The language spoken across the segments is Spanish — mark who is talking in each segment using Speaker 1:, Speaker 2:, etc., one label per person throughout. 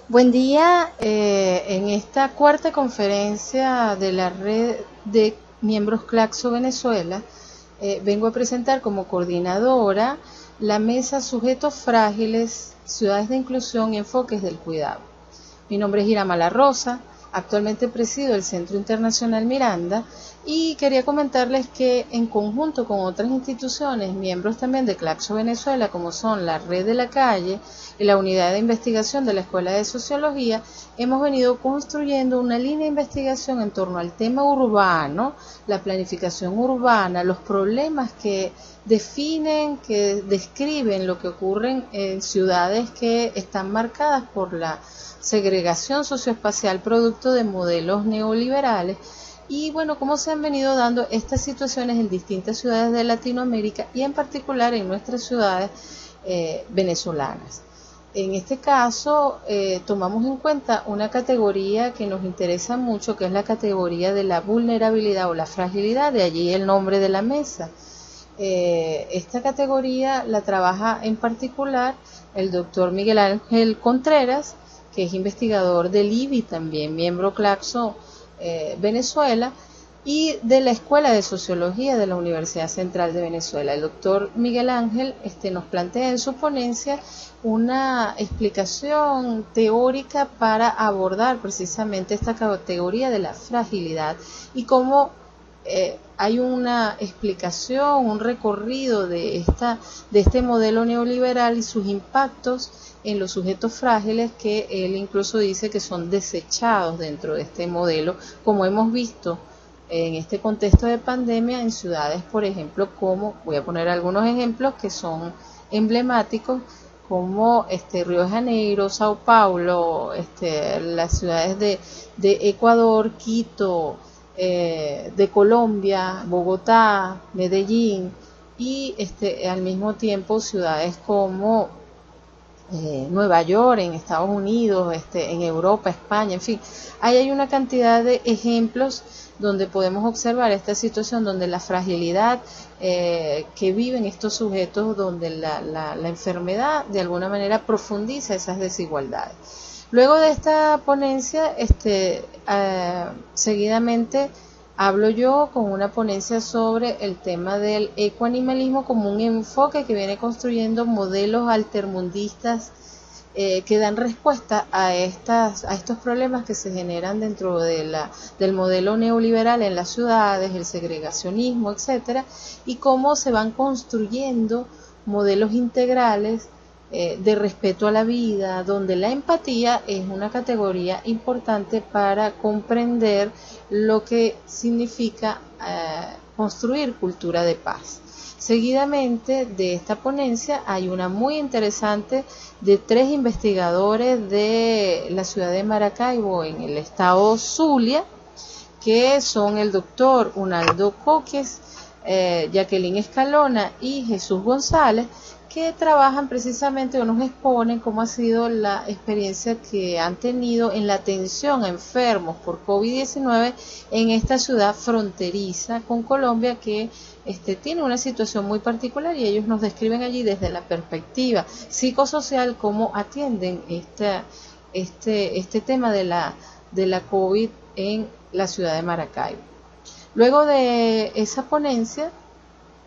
Speaker 1: Buen día. En esta cuarta conferencia de la red de miembros Claxo Venezuela, vengo a presentar como coordinadora la mesa Sujetos Frágiles, Ciudades de Inclusión y Enfoques del Cuidado. Mi nombre es Irama La Rosa, actualmente presido el Centro Internacional Miranda y quería comentarles que en conjunto con otras instituciones, miembros también de Claxo Venezuela, como son la Red de la Calle y la Unidad de Investigación de la Escuela de Sociología, hemos venido construyendo una línea de investigación en torno al tema urbano, la planificación urbana, los problemas que definen, que describen lo que ocurre en ciudades que están marcadas por la segregación socioespacial producto de modelos neoliberales y bueno, cómo se han venido dando estas situaciones en distintas ciudades de Latinoamérica y en particular en nuestras ciudades venezolanas. En este caso tomamos en cuenta una categoría que nos interesa mucho, que es la categoría de la vulnerabilidad o la fragilidad, de allí el nombre de la mesa. Esta categoría la trabaja en particular el doctor Miguel Ángel Contreras, que es investigador del IBI también, miembro Claxo Venezuela, y de la Escuela de Sociología de la Universidad Central de Venezuela. El doctor Miguel Ángel nos plantea en su ponencia una explicación teórica para abordar precisamente esta categoría de la fragilidad y cómo hay una explicación, un recorrido de este modelo neoliberal y sus impactos en los sujetos frágiles, que él incluso dice que son desechados dentro de este modelo, como hemos visto en este contexto de pandemia en ciudades, por ejemplo, como, voy a poner algunos ejemplos que son emblemáticos, como Río de Janeiro, Sao Paulo, las ciudades de Ecuador, Quito, de Colombia, Bogotá, Medellín, y al mismo tiempo ciudades como Nueva York, en Estados Unidos, en Europa, España, en fin. Ahí hay una cantidad de ejemplos donde podemos observar esta situación, donde la fragilidad que viven estos sujetos, donde la enfermedad de alguna manera profundiza esas desigualdades. Luego de esta ponencia, seguidamente hablo yo con una ponencia sobre el tema del ecoanimalismo como un enfoque que viene construyendo modelos altermundistas que dan respuesta a estos problemas que se generan dentro del modelo neoliberal en las ciudades, el segregacionismo, etcétera, y cómo se van construyendo modelos integrales de respeto a la vida, donde la empatía es una categoría importante para comprender lo que significa construir cultura de paz. Seguidamente de esta ponencia hay una muy interesante de 3 investigadores de la ciudad de Maracaibo en el estado Zulia, que son el doctor Unaldo Coques, Jacqueline Escalona y Jesús González, que trabajan precisamente o nos exponen cómo ha sido la experiencia que han tenido en la atención a enfermos por COVID-19 en esta ciudad fronteriza con Colombia, que tiene una situación muy particular, y ellos nos describen allí desde la perspectiva psicosocial cómo atienden este tema de la COVID en la ciudad de Maracaibo. Luego de esa ponencia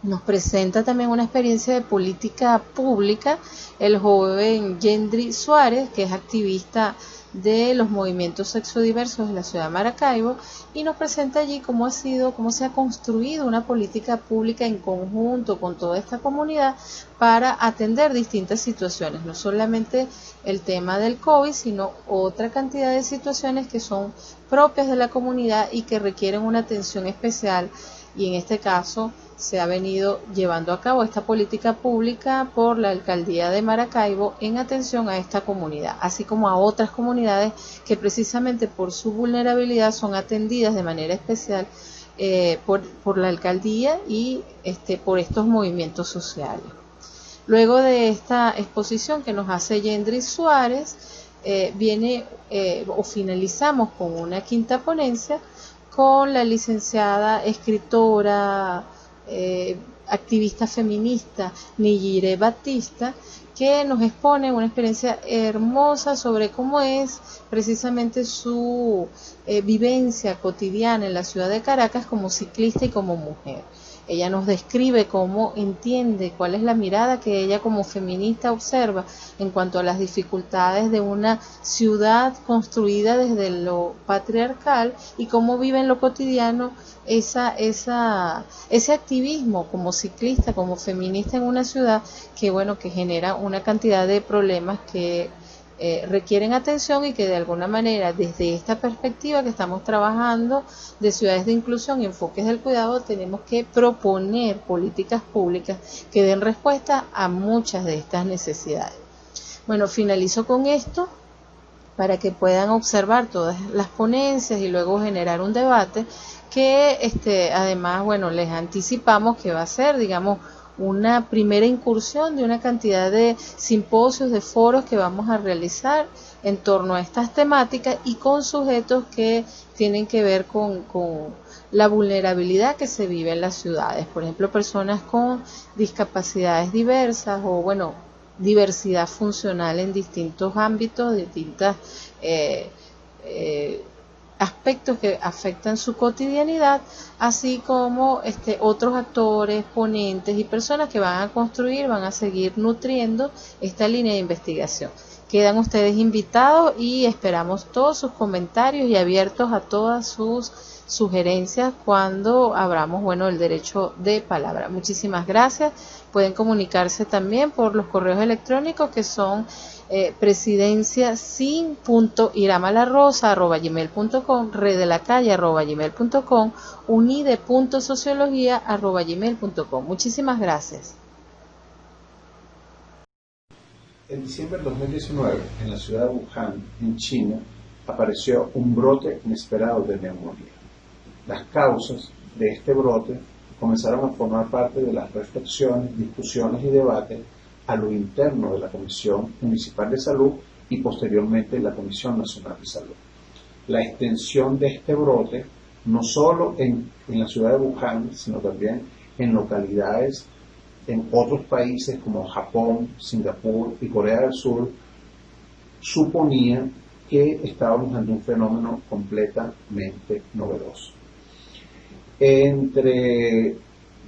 Speaker 1: nos presenta también una experiencia de política pública el joven Yendri Suárez, que es activista de los movimientos sexodiversos de la ciudad de Maracaibo, y nos presenta allí cómo se ha construido una política pública en conjunto con toda esta comunidad para atender distintas situaciones, no solamente el tema del COVID, sino otra cantidad de situaciones que son propias de la comunidad y que requieren una atención especial, y en este caso se ha venido llevando a cabo esta política pública por la alcaldía de Maracaibo en atención a esta comunidad, así como a otras comunidades que precisamente por su vulnerabilidad son atendidas de manera especial por la alcaldía y por estos movimientos sociales. Luego de esta exposición que nos hace Yendri Suárez, finalizamos con una quinta ponencia con la licenciada escritora, activista feminista Niyire Batista, que nos expone una experiencia hermosa sobre cómo es precisamente su vivencia cotidiana en la ciudad de Caracas como ciclista y como mujer. Ella nos describe cómo entiende, cuál es la mirada que ella como feminista observa en cuanto a las dificultades de una ciudad construida desde lo patriarcal y cómo vive en lo cotidiano ese activismo como ciclista, como feminista en una ciudad que bueno, que genera una cantidad de problemas que requieren atención y que de alguna manera desde esta perspectiva que estamos trabajando de ciudades de inclusión y enfoques del cuidado tenemos que proponer políticas públicas que den respuesta a muchas de estas necesidades. Bueno, finalizo con esto para que puedan observar todas las ponencias y luego generar un debate que además, bueno, les anticipamos que va a ser, digamos, una primera incursión de una cantidad de simposios, de foros que vamos a realizar en torno a estas temáticas y con sujetos que tienen que ver con la vulnerabilidad que se vive en las ciudades. Por ejemplo, personas con discapacidades diversas o, bueno, diversidad funcional en distintos ámbitos, distintas aspectos que afectan su cotidianidad, así como otros actores, ponentes y personas que van a construir, van a seguir nutriendo esta línea de investigación. Quedan ustedes invitados y esperamos todos sus comentarios y abiertos a todas sus sugerencias cuando abramos, bueno, el derecho de palabra. Muchísimas gracias. Pueden comunicarse también por los correos electrónicos que son presidenciacin.iramalarosa@gmail.com, redelacalle@gmail.com, unide.sociología@gmail.com. Muchísimas gracias.
Speaker 2: En diciembre de 2019, en la ciudad de Wuhan, en China, apareció un brote inesperado de neumonía. Las causas de este brote comenzaron a formar parte de las reflexiones, discusiones y debates a lo interno de la Comisión Municipal de Salud y posteriormente la Comisión Nacional de Salud. La extensión de este brote, no solo en la ciudad de Wuhan, sino también en localidades en otros países como Japón, Singapur y Corea del Sur, suponía que estábamos ante un fenómeno completamente novedoso. Entre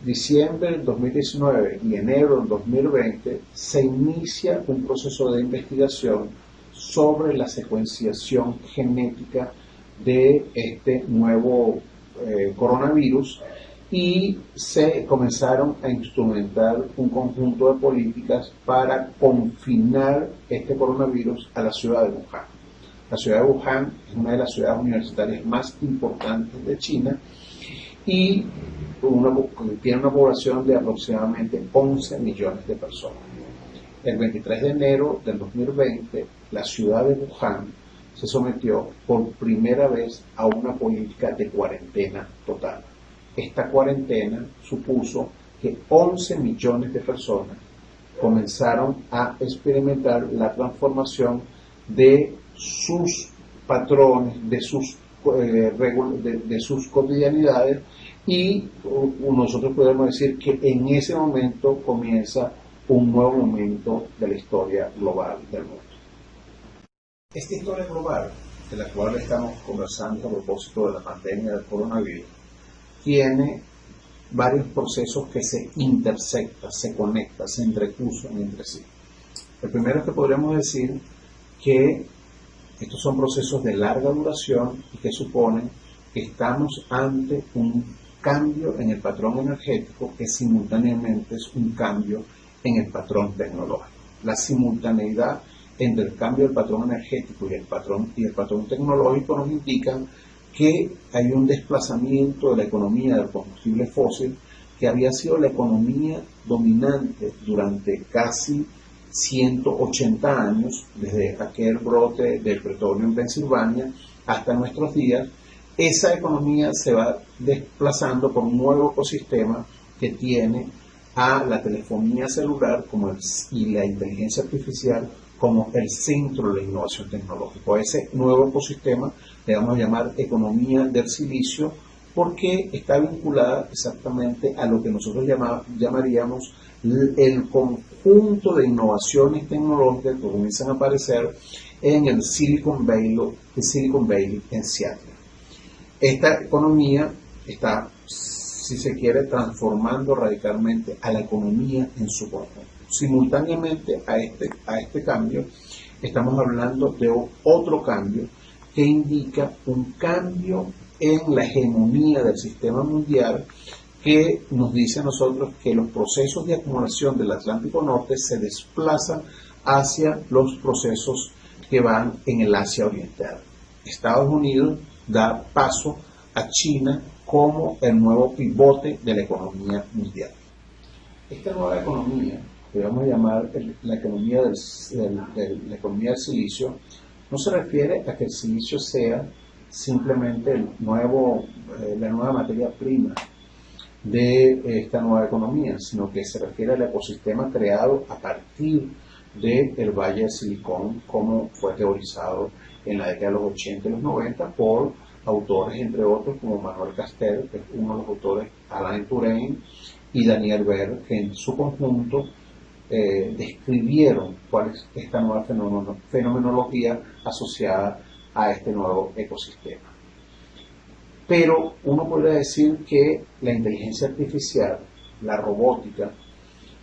Speaker 2: diciembre del 2019 y enero del 2020 se inicia un proceso de investigación sobre la secuenciación genética de este nuevo coronavirus y se comenzaron a instrumentar un conjunto de políticas para confinar este coronavirus a la ciudad de Wuhan. La ciudad de Wuhan es una de las ciudades universitarias más importantes de China y tiene una población de aproximadamente 11 millones de personas. El 23 de enero del 2020, la ciudad de Wuhan se sometió por primera vez a una política de cuarentena total. Esta cuarentena supuso que 11 millones de personas comenzaron a experimentar la transformación de sus patrones, de sus cotidianidades y nosotros podemos decir que en ese momento comienza un nuevo momento de la historia global del mundo. Esta historia global, de la cual estamos conversando a propósito de la pandemia del coronavirus, tiene varios procesos que se intersectan, se conectan, se entrecruzan entre sí. El primero es que podríamos decir que estos son procesos de larga duración y que suponen que estamos ante un cambio en el patrón energético que simultáneamente es un cambio en el patrón tecnológico. La simultaneidad entre el cambio del patrón energético y el patrón tecnológico nos indican que hay un desplazamiento de la economía del combustible fósil que había sido la economía dominante durante casi 180 años, desde aquel brote del petróleo en Pensilvania hasta nuestros días. Esa economía se va desplazando por un nuevo ecosistema que tiene a la telefonía celular y la inteligencia artificial como el centro de la innovación tecnológica. A ese nuevo ecosistema le vamos a llamar economía del silicio porque está vinculada exactamente a lo que nosotros llamaríamos el conjunto conjunto de innovaciones tecnológicas que comienzan a aparecer en el Silicon Valley en Seattle. Esta economía está, si se quiere, transformando radicalmente a la economía en su conjunto. Simultáneamente a este cambio, estamos hablando de otro cambio que indica un cambio en la hegemonía del sistema mundial, que nos dice a nosotros que los procesos de acumulación del Atlántico Norte se desplazan hacia los procesos que van en el Asia Oriental. Estados Unidos da paso a China como el nuevo pivote de la economía mundial. Esta nueva economía, que vamos a llamar la economía la economía del silicio, no se refiere a que el silicio sea simplemente la nueva materia prima de esta nueva economía, sino que se refiere al ecosistema creado a partir del Valle del Silicón, como fue teorizado en la década de los 80 y los 90 por autores, entre otros, como Manuel Castells, que es uno de los autores, Alain Touraine y Daniel Ver, que en su conjunto describieron cuál es esta nueva fenomenología asociada a este nuevo ecosistema. Pero uno podría decir que la inteligencia artificial, la robótica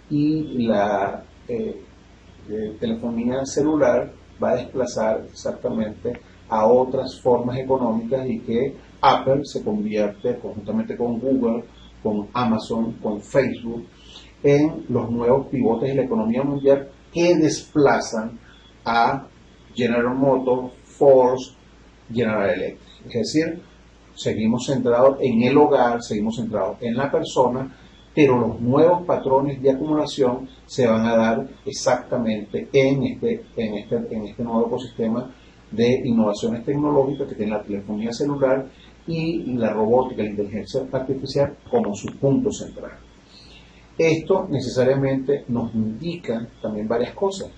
Speaker 2: y la telefonía celular va a desplazar exactamente a otras formas económicas, y que Apple se convierte, conjuntamente con Google, con Amazon, con Facebook, en los nuevos pivotes de la economía mundial que desplazan a General Motors, Ford, General Electric. Es decir, seguimos centrados en el hogar, seguimos centrados en la persona, pero los nuevos patrones de acumulación se van a dar exactamente en este nuevo ecosistema de innovaciones tecnológicas que tiene la telefonía celular y la robótica, la inteligencia artificial como su punto central. Esto necesariamente nos indica también varias cosas.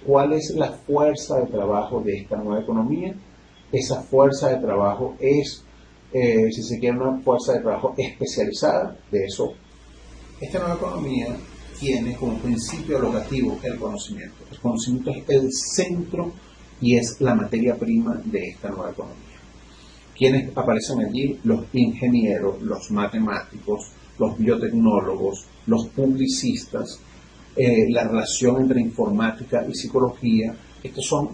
Speaker 2: ¿Cuál es la fuerza de trabajo de esta nueva economía? Esa fuerza de trabajo es, si se quiere, una fuerza de trabajo especializada. De eso, esta nueva economía tiene como principio locativo el conocimiento. El conocimiento es el centro y es la materia prima de esta nueva economía. ¿Quiénes aparecen allí? Los ingenieros, los matemáticos, los biotecnólogos, los publicistas, la relación entre informática y psicología. Estos son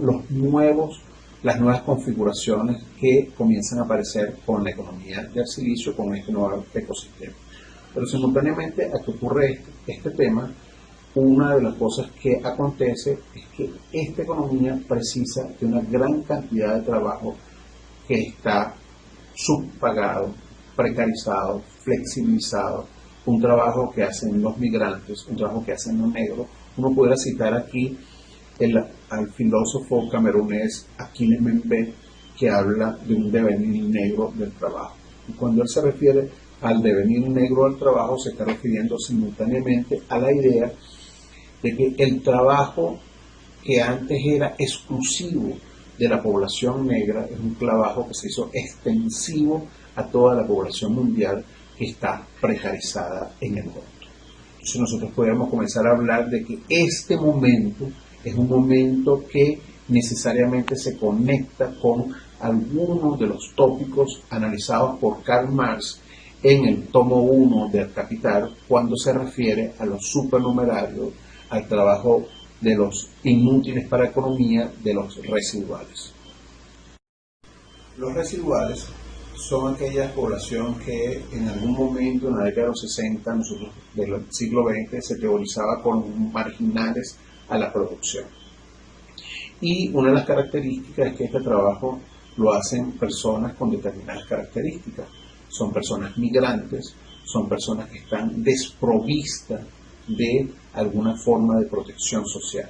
Speaker 2: las nuevas configuraciones que comienzan a aparecer con la economía del silicio, con este nuevo ecosistema. Pero simultáneamente a que ocurre este tema, una de las cosas que acontece es que esta economía precisa de una gran cantidad de trabajo que está subpagado, precarizado, flexibilizado, un trabajo que hacen los migrantes, un trabajo que hacen los negros. Uno pudiera citar aquí al filósofo camerunés Achille Mbembe, que habla de un devenir negro del trabajo. Y cuando él se refiere al devenir negro del trabajo, se está refiriendo simultáneamente a la idea de que el trabajo que antes era exclusivo de la población negra es un trabajo que se hizo extensivo a toda la población mundial, que está precarizada en el mundo. Entonces nosotros podemos comenzar a hablar de que este momento es un momento que necesariamente se conecta con algunos de los tópicos analizados por Karl Marx en el tomo 1 del Capital, cuando se refiere a los supernumerarios, al trabajo de los inútiles para la economía, de los residuales. Los residuales son aquella población que en algún momento, en la década de los 60, nosotros, del siglo XX, se teorizaba como marginales a la producción. Y una de las características es que este trabajo lo hacen personas con determinadas características. Son personas migrantes, son personas que están desprovistas de alguna forma de protección social.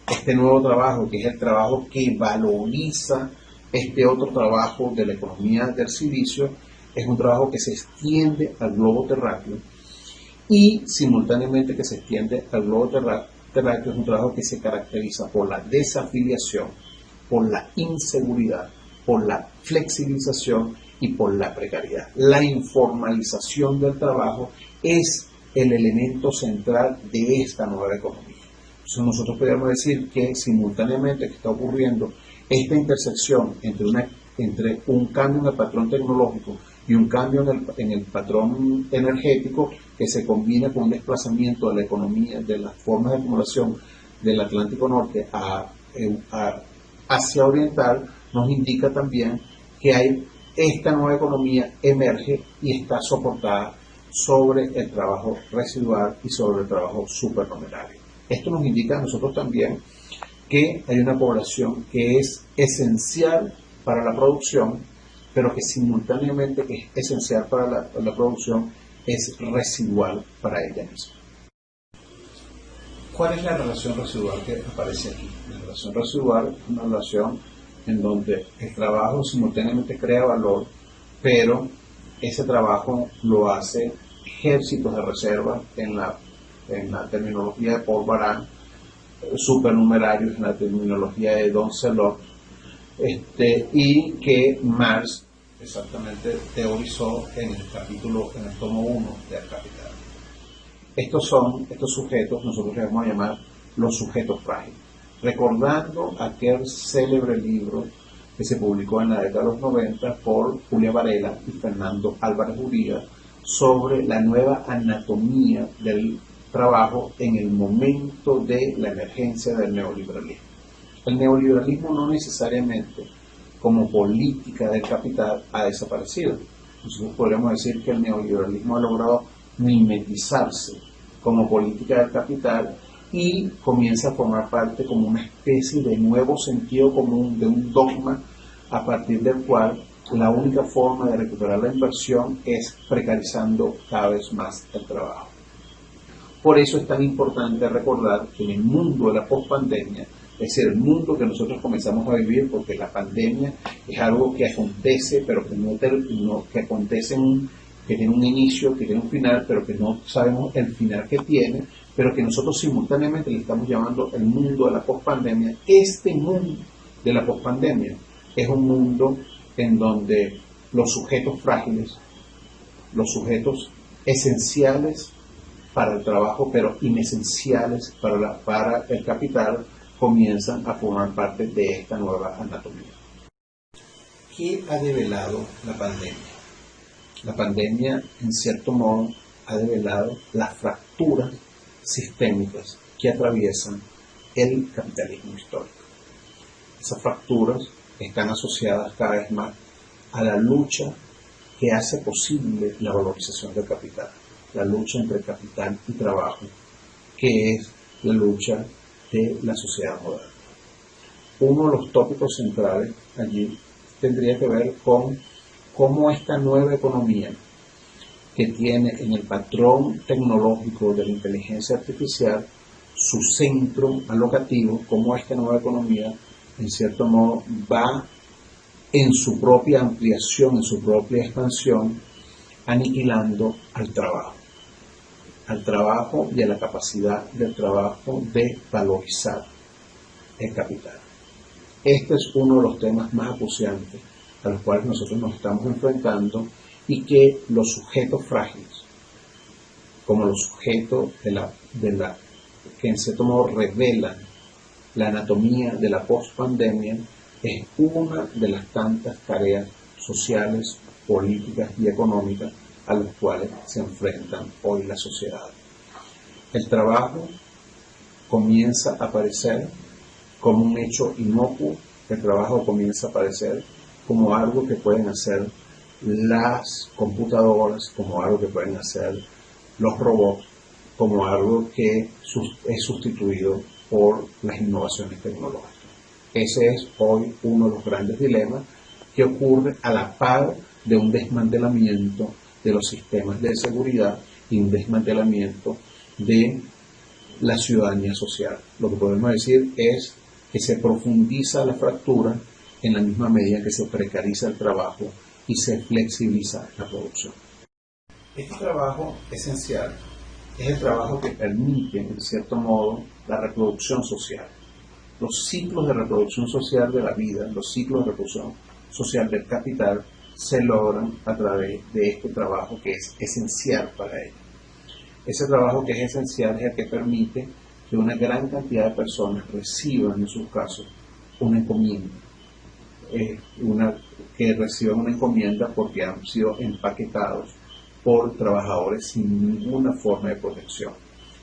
Speaker 2: Este nuevo trabajo, que es el trabajo que valoriza este otro trabajo de la economía del silicio, es un trabajo que se extiende al globo terráqueo, y simultáneamente que se extiende al globo terráqueo es un trabajo que se caracteriza por la desafiliación, por la inseguridad, por la flexibilización y por la precariedad. La informalización del trabajo es el elemento central de esta nueva economía. Entonces nosotros podríamos decir que simultáneamente que está ocurriendo esta intersección entre un cambio en el patrón tecnológico y un cambio en el patrón energético que se combina con un desplazamiento de la economía, de las formas de acumulación del Atlántico Norte a Asia Oriental, nos indica también que esta nueva economía emerge y está soportada sobre el trabajo residual y sobre el trabajo supernumerario. Esto nos indica a nosotros también que hay una población que es esencial para la producción, pero que simultáneamente que es esencial para la producción, es residual para ella misma. ¿Cuál es la relación residual que aparece aquí? La relación residual es una relación en donde el trabajo simultáneamente crea valor, pero ese trabajo lo hace ejércitos de reserva en la terminología de Paul Baran, supernumerarios en la terminología de Don Selot, y que Marx exactamente teorizó en el tomo 1 del Capital. Estos sujetos, nosotros les vamos a llamar los sujetos frágiles, recordando aquel célebre libro que se publicó en la década de los 90 por Julia Varela y Fernando Álvarez Uría sobre la nueva anatomía del trabajo en el momento de la emergencia del neoliberalismo. El neoliberalismo no necesariamente como política del capital ha desaparecido. Nosotros podríamos decir que el neoliberalismo ha logrado mimetizarse como política del capital y comienza a formar parte como una especie de nuevo sentido común, de un dogma a partir del cual la única forma de recuperar la inversión es precarizando cada vez más el trabajo. Por eso es tan importante recordar que en el mundo de la pospandemia, es decir, el mundo que nosotros comenzamos a vivir, porque la pandemia es algo que acontece, pero que que tiene un inicio, que tiene un final, pero que no sabemos el final que tiene, pero que nosotros simultáneamente le estamos llamando el mundo de la pospandemia. Este mundo de la pospandemia es un mundo en donde los sujetos frágiles, los sujetos esenciales para el trabajo, pero inesenciales para el capital, comienzan a formar parte de esta nueva anatomía. ¿Qué ha develado la pandemia? La pandemia, en cierto modo, ha develado las fracturas sistémicas que atraviesan el capitalismo histórico. Esas fracturas están asociadas cada vez más a la lucha que hace posible la valorización del capital, la lucha entre capital y trabajo, que es la lucha de la sociedad moderna. Uno de los tópicos centrales allí tendría que ver con cómo esta nueva economía que tiene en el patrón tecnológico de la inteligencia artificial su centro alocativo, cómo esta nueva economía en cierto modo va en su propia ampliación, en su propia expansión, aniquilando al trabajo y a la capacidad del trabajo de valorizar el capital. Este es uno de los temas más acuciantes a los cuales nosotros nos estamos enfrentando y que los sujetos frágiles, como los sujetos que en cierto modo revelan la anatomía de la pospandemia, es una de las tantas tareas sociales, políticas y económicas a las cuales se enfrentan hoy las sociedades. El trabajo comienza a aparecer como un hecho inocuo, el trabajo comienza a aparecer como algo que pueden hacer las computadoras, como algo que pueden hacer los robots, como algo que es sustituido por las innovaciones tecnológicas. Ese es hoy uno de los grandes dilemas que ocurre a la par de un desmantelamiento de los sistemas de seguridad y un desmantelamiento de la ciudadanía social. Lo que podemos decir es que se profundiza la fractura en la misma medida que se precariza el trabajo y se flexibiliza la producción. Este trabajo esencial es el trabajo que permite, en cierto modo, la reproducción social. Los ciclos de reproducción social de la vida, los ciclos de reproducción social del capital, se logran a través de este trabajo que es esencial para ello. Ese trabajo que es esencial es el que permite que una gran cantidad de personas reciban en sus casos una encomienda, que reciban una encomienda porque han sido empaquetados por trabajadores sin ninguna forma de protección,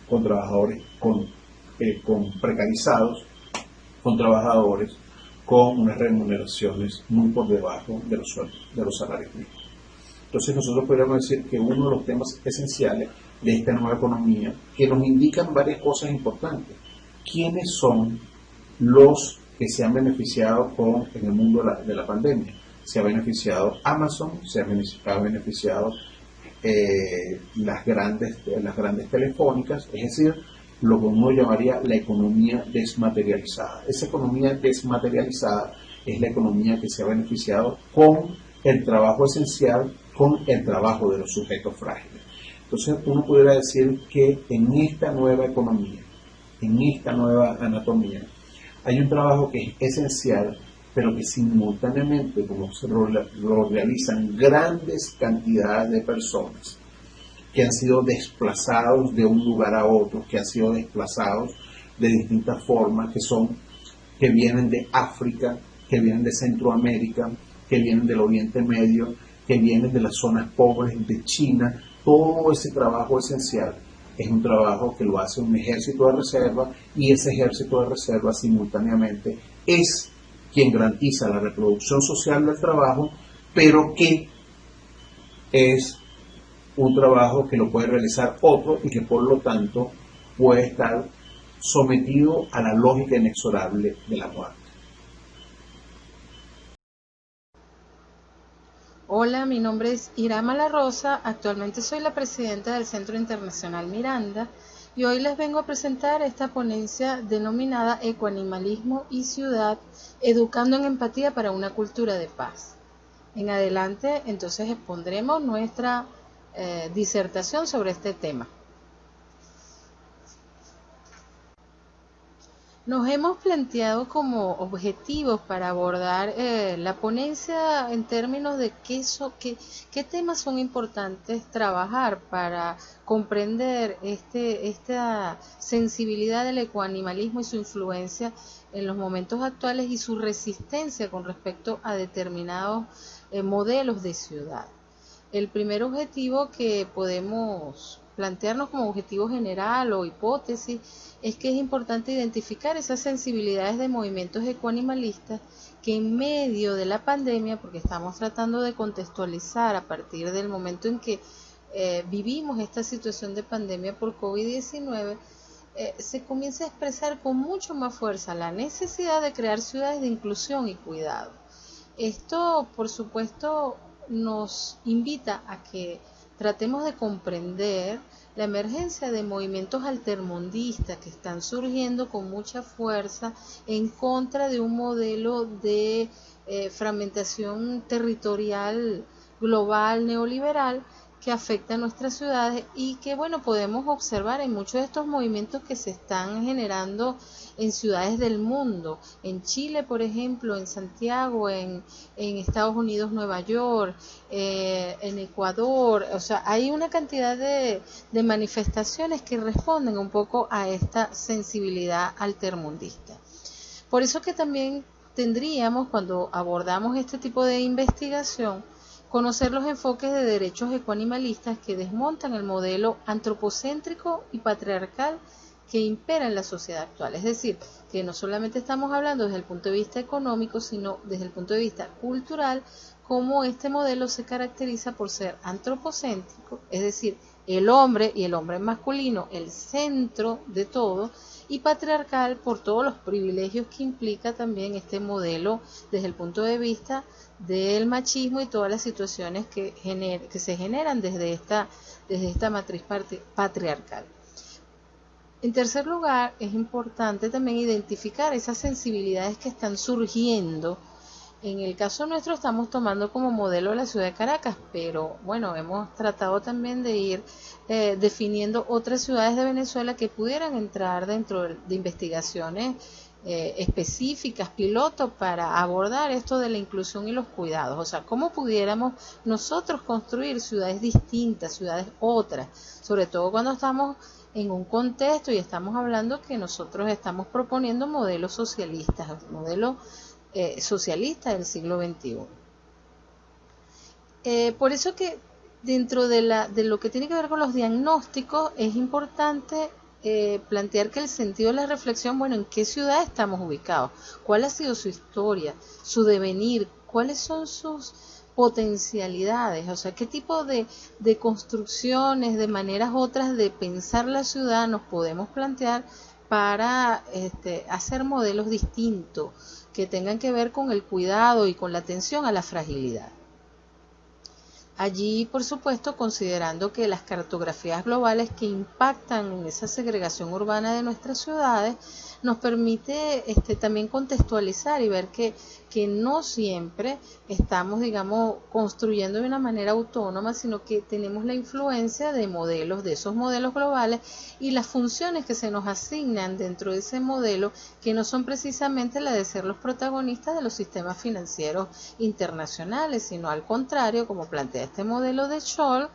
Speaker 2: con trabajadores con precarizados, con trabajadores con unas remuneraciones muy por debajo de los sueldos, de los salarios mínimos. Entonces nosotros podríamos decir que uno de los temas esenciales de esta nueva economía, que nos indican varias cosas importantes. ¿Quiénes son los que se han beneficiado en el mundo de la pandemia? Se ha beneficiado Amazon, se ha beneficiado las grandes telefónicas, es decir, lo que uno llamaría la economía desmaterializada. Esa economía desmaterializada es la economía que se ha beneficiado con el trabajo esencial, con el trabajo de los sujetos frágiles. Entonces uno pudiera decir que en esta nueva economía, en esta nueva anatomía, hay un trabajo que es esencial, pero que simultáneamente, como lo realizan grandes cantidades de personas que han sido desplazados de un lugar a otro, que han sido desplazados de distintas formas, que vienen de África, que vienen de Centroamérica, que vienen del Oriente Medio, que vienen de las zonas pobres de China. Todo ese trabajo esencial es un trabajo que lo hace un ejército de reserva, y ese ejército de reserva simultáneamente es quien garantiza la reproducción social del trabajo, pero que es un trabajo que lo puede realizar otro y que por lo tanto puede estar sometido a la lógica inexorable de la muerte.
Speaker 1: Hola, mi nombre es Irama La Rosa, actualmente soy la presidenta del Centro Internacional Miranda y hoy les vengo a presentar esta ponencia denominada Ecoanimalismo y Ciudad, educando en empatía para una cultura de paz. En adelante, entonces, expondremos nuestra disertación sobre este tema. Nos hemos planteado como objetivos para abordar la ponencia en términos de qué temas son importantes trabajar para comprender esta sensibilidad del ecoanimalismo y su influencia en los momentos actuales y su resistencia con respecto a determinados modelos de ciudad. El primer objetivo que podemos plantearnos como objetivo general o hipótesis es que es importante identificar esas sensibilidades de movimientos ecoanimalistas que en medio de la pandemia, porque estamos tratando de contextualizar a partir del momento en que vivimos esta situación de pandemia por COVID-19, se comienza a expresar con mucho más fuerza la necesidad de crear ciudades de inclusión y cuidado. Esto, por supuesto, nos invita a que tratemos de comprender la emergencia de movimientos altermundistas que están surgiendo con mucha fuerza en contra de un modelo de fragmentación territorial global neoliberal que afecta a nuestras ciudades y que, bueno, podemos observar en muchos de estos movimientos que se están generando en ciudades del mundo, en Chile, por ejemplo, en Santiago, en Estados Unidos, Nueva York, en Ecuador. O sea, hay una cantidad de manifestaciones que responden un poco a esta sensibilidad altermundista. Por eso que también tendríamos, cuando abordamos este tipo de investigación, conocer los enfoques de derechos ecoanimalistas que desmontan el modelo antropocéntrico y patriarcal que impera en la sociedad actual. Es decir, que no solamente estamos hablando desde el punto de vista económico, sino desde el punto de vista cultural, cómo este modelo se caracteriza por ser antropocéntrico, es decir, el hombre y el hombre masculino, el centro de todo, y patriarcal por todos los privilegios que implica también este modelo desde el punto de vista del machismo y todas las situaciones que se generan desde esta matriz patriarcal. En tercer lugar, es importante también identificar esas sensibilidades que están surgiendo. En el caso nuestro estamos tomando como modelo la ciudad de Caracas, pero bueno, hemos tratado también de ir definiendo otras ciudades de Venezuela que pudieran entrar dentro de investigaciones específicas, piloto, para abordar esto de la inclusión y los cuidados. O sea, ¿cómo pudiéramos nosotros construir ciudades distintas, ciudades otras? Sobre todo cuando estamos en un contexto, y estamos hablando que nosotros estamos proponiendo modelos socialistas, modelos socialistas del siglo XXI. Por eso que dentro de lo que tiene que ver con los diagnósticos es importante plantear que el sentido de la reflexión, bueno, ¿en qué ciudad estamos ubicados? ¿Cuál ha sido su historia, su devenir? ¿Cuáles son sus potencialidades? O sea, ¿qué tipo de construcciones, de maneras otras de pensar la ciudad nos podemos plantear para hacer modelos distintos que tengan que ver con el cuidado y con la atención a la fragilidad? Allí, por supuesto, considerando que las cartografías globales que impactan en esa segregación urbana de nuestras ciudades nos permite también contextualizar y ver que no siempre estamos, digamos, construyendo de una manera autónoma, sino que tenemos la influencia de modelos, de esos modelos globales y las funciones que se nos asignan dentro de ese modelo, que no son precisamente la de ser los protagonistas de los sistemas financieros internacionales, sino al contrario, como plantea este modelo de Scholl,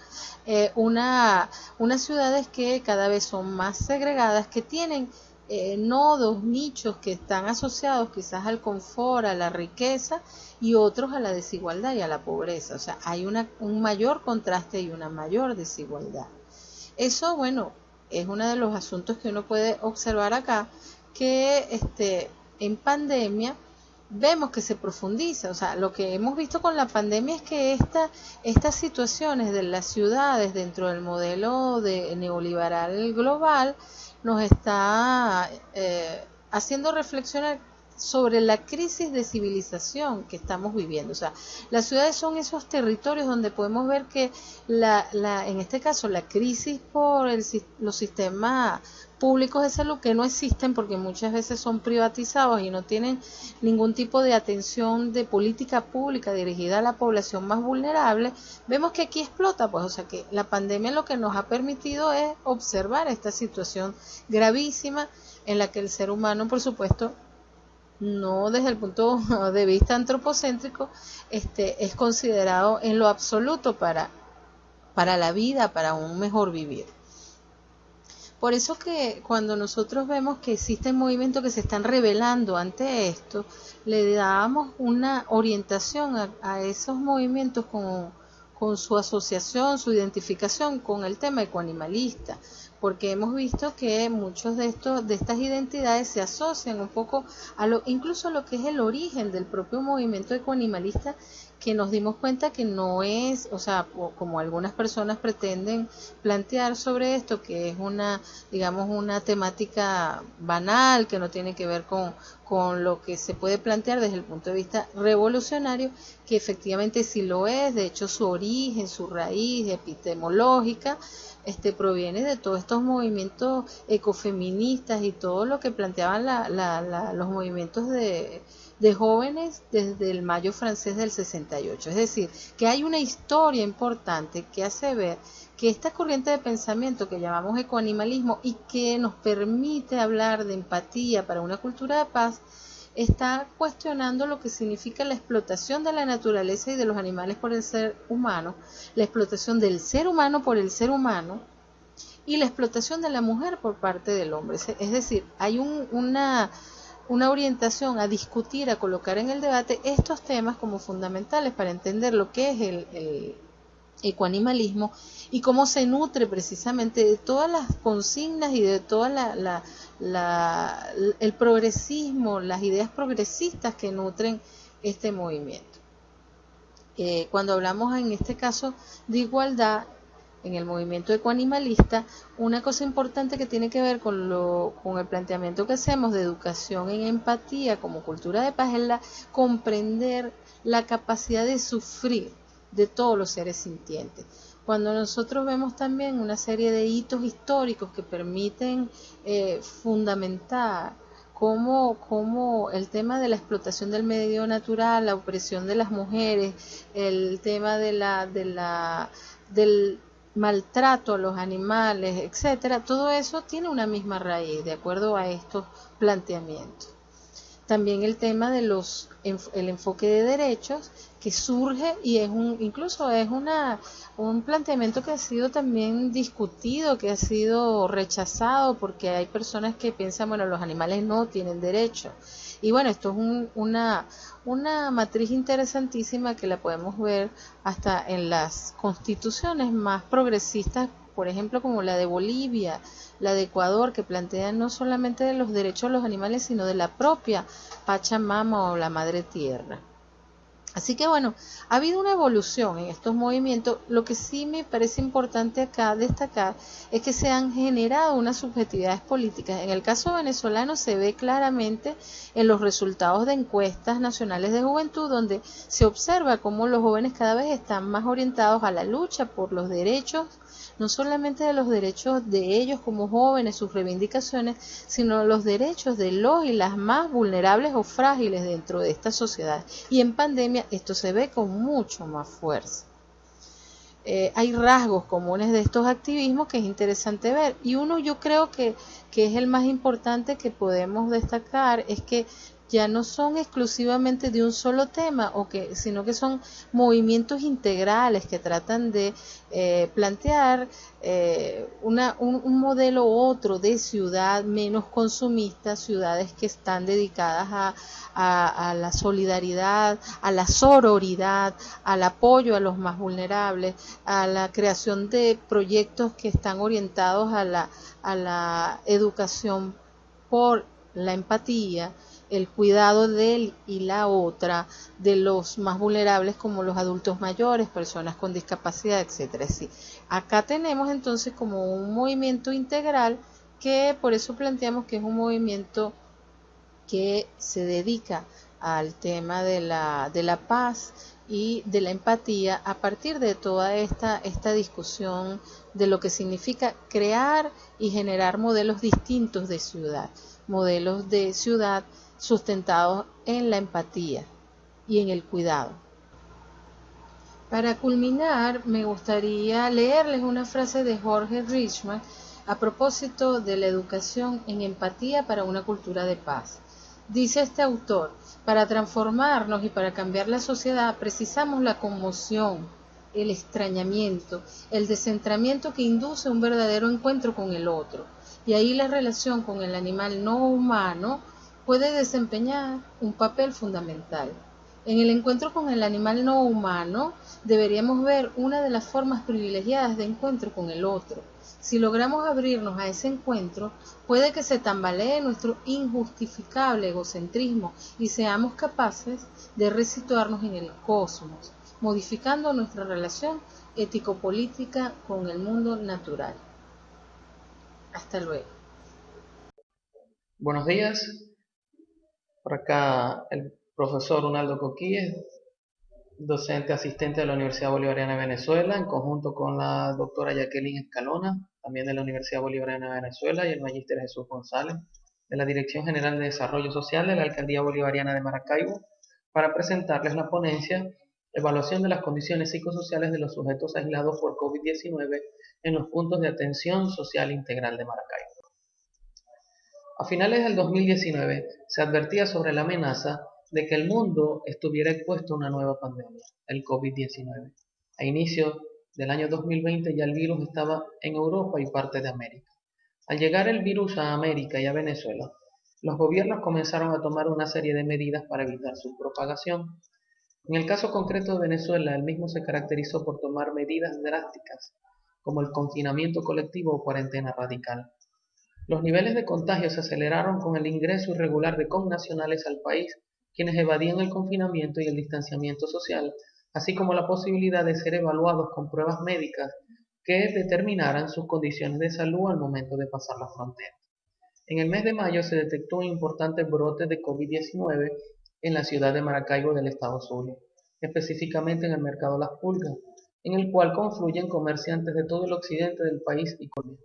Speaker 1: unas ciudades que cada vez son más segregadas, que tienen nodos, nichos que están asociados quizás al confort, a la riqueza, y otros a la desigualdad y a la pobreza. O sea, hay un mayor contraste y una mayor desigualdad. Eso, bueno, es uno de los asuntos que uno puede observar acá, que en pandemia vemos que se profundiza. O sea, lo que hemos visto con la pandemia es que estas situaciones de las ciudades dentro del modelo neoliberal global nos está haciendo reflexionar sobre la crisis de civilización que estamos viviendo. O sea, las ciudades son esos territorios donde podemos ver que en este caso la crisis por los sistemas públicos de salud, que no existen porque muchas veces son privatizados y no tienen ningún tipo de atención de política pública dirigida a la población más vulnerable, vemos que aquí explota. Pues, o sea, que la pandemia lo que nos ha permitido es observar esta situación gravísima en la que el ser humano, por supuesto, no desde el punto de vista antropocéntrico, es considerado en lo absoluto para la vida, para un mejor vivir. Por eso que cuando nosotros vemos que existen movimientos que se están rebelando ante esto, le damos una orientación a esos movimientos con su asociación, su identificación con el tema ecoanimalista, porque hemos visto que muchos de estas identidades se asocian un poco incluso a lo que es el origen del propio movimiento ecoanimalista, que nos dimos cuenta que no es, o sea, como algunas personas pretenden plantear sobre esto, que es digamos, una temática banal, que no tiene que ver con lo que se puede plantear desde el punto de vista revolucionario, que efectivamente sí lo es. De hecho, su origen, su raíz epistemológica, proviene de todos estos movimientos ecofeministas y todo lo que planteaban los movimientos de jóvenes desde el Mayo francés del 68. Es decir, que hay una historia importante que hace ver que esta corriente de pensamiento que llamamos ecoanimalismo y que nos permite hablar de empatía para una cultura de paz, está cuestionando lo que significa la explotación de la naturaleza y de los animales por el ser humano, la explotación del ser humano por el ser humano y la explotación de la mujer por parte del hombre. Es decir, hay una orientación a discutir, a colocar en el debate estos temas como fundamentales para entender lo que es el ecoanimalismo y cómo se nutre precisamente de todas las consignas y de toda el progresismo, las ideas progresistas que nutren este movimiento. Cuando hablamos en este caso de igualdad en el movimiento ecoanimalista, una cosa importante que tiene que ver con el planteamiento que hacemos de educación en empatía como cultura de paz es comprender la capacidad de sufrir de todos los seres sintientes. Cuando nosotros vemos también una serie de hitos históricos que permiten fundamentar cómo el tema de la explotación del medio natural, la opresión de las mujeres, el tema del maltrato a los animales, etcétera, todo eso tiene una misma raíz, de acuerdo a estos planteamientos. También el tema de el enfoque de derechos que surge y incluso es un planteamiento que ha sido también discutido, que ha sido rechazado, porque hay personas que piensan, bueno, los animales no tienen derechos. Y bueno, esto es una matriz interesantísima que la podemos ver hasta en las constituciones más progresistas, por ejemplo, como la de Bolivia, la de Ecuador, que plantean no solamente de los derechos de los animales, sino de la propia Pachamama o la Madre Tierra. Así que bueno, ha habido una evolución en estos movimientos. Lo que sí me parece importante acá destacar es que se han generado unas subjetividades políticas. En el caso venezolano se ve claramente en los resultados de encuestas nacionales de juventud, donde se observa cómo los jóvenes cada vez están más orientados a la lucha por los derechos, no solamente de los derechos de ellos como jóvenes, sus reivindicaciones, sino los derechos de los y las más vulnerables o frágiles dentro de esta sociedad. Y en pandemia esto se ve con mucho más fuerza. Hay rasgos comunes de estos activismos que es interesante ver, y uno yo creo que es el más importante que podemos destacar, es que ya no son exclusivamente de un solo tema, sino que son movimientos integrales que tratan de plantear un modelo otro de ciudad menos consumista, ciudades que están dedicadas a la solidaridad, a la sororidad, al apoyo a los más vulnerables, a la creación de proyectos que están orientados a la educación por la empatía, el cuidado de él y la otra, de los más vulnerables como los adultos mayores, personas con discapacidad, etcétera. Sí. Acá tenemos entonces como un movimiento integral que por eso planteamos que es un movimiento que se dedica al tema de la paz y de la empatía a partir de toda esta discusión de lo que significa crear y generar modelos distintos de ciudad, modelos de ciudad sustentados en la empatía y en el cuidado. Para culminar, me gustaría leerles una frase de Jorge Richman a propósito de la educación en empatía para una cultura de paz. Dice este autor, para transformarnos y para cambiar la sociedad precisamos la conmoción, el extrañamiento, el descentramiento que induce un verdadero encuentro con el otro. Y ahí la relación con el animal no humano puede desempeñar un papel fundamental. En el encuentro con el animal no humano deberíamos ver una de las formas privilegiadas de encuentro con el otro. Si logramos abrirnos a ese encuentro, puede que se tambalee nuestro injustificable egocentrismo y seamos capaces de resituarnos en el cosmos, modificando nuestra relación ético-política con el mundo natural. Hasta luego.
Speaker 3: Buenos días, por acá el profesor Unaldo Coquíes, docente asistente de la Universidad Bolivariana de Venezuela, en conjunto con la doctora Jacqueline Escalona, también de la Universidad Bolivariana de Venezuela, y el magíster Jesús González, de la Dirección General de Desarrollo Social de la Alcaldía Bolivariana de Maracaibo, para presentarles la ponencia Evaluación de las condiciones psicosociales de los sujetos aislados por COVID-19 en los puntos de atención social integral de Maracaibo. A finales del 2019 se advertía sobre la amenaza de que el mundo estuviera expuesto a una nueva pandemia, el COVID-19. A inicio del año 2020 ya el virus estaba en Europa y parte de América. Al llegar el virus a América y a Venezuela, los gobiernos comenzaron a tomar una serie de medidas para evitar su propagación. En el caso concreto de Venezuela, el mismo se caracterizó por tomar medidas drásticas, como el confinamiento colectivo o cuarentena radical. Los niveles de contagio se aceleraron con el ingreso irregular de connacionales al país, quienes evadían el confinamiento y el distanciamiento social, así como la posibilidad de ser evaluados con pruebas médicas que determinaran sus condiciones de salud al momento de pasar la frontera. En el mes de mayo se detectó un importante brote de COVID-19 en la ciudad de Maracaibo del estado Zulia, específicamente en el mercado Las Pulgas, en el cual confluyen comerciantes de todo el occidente del país y Colombia.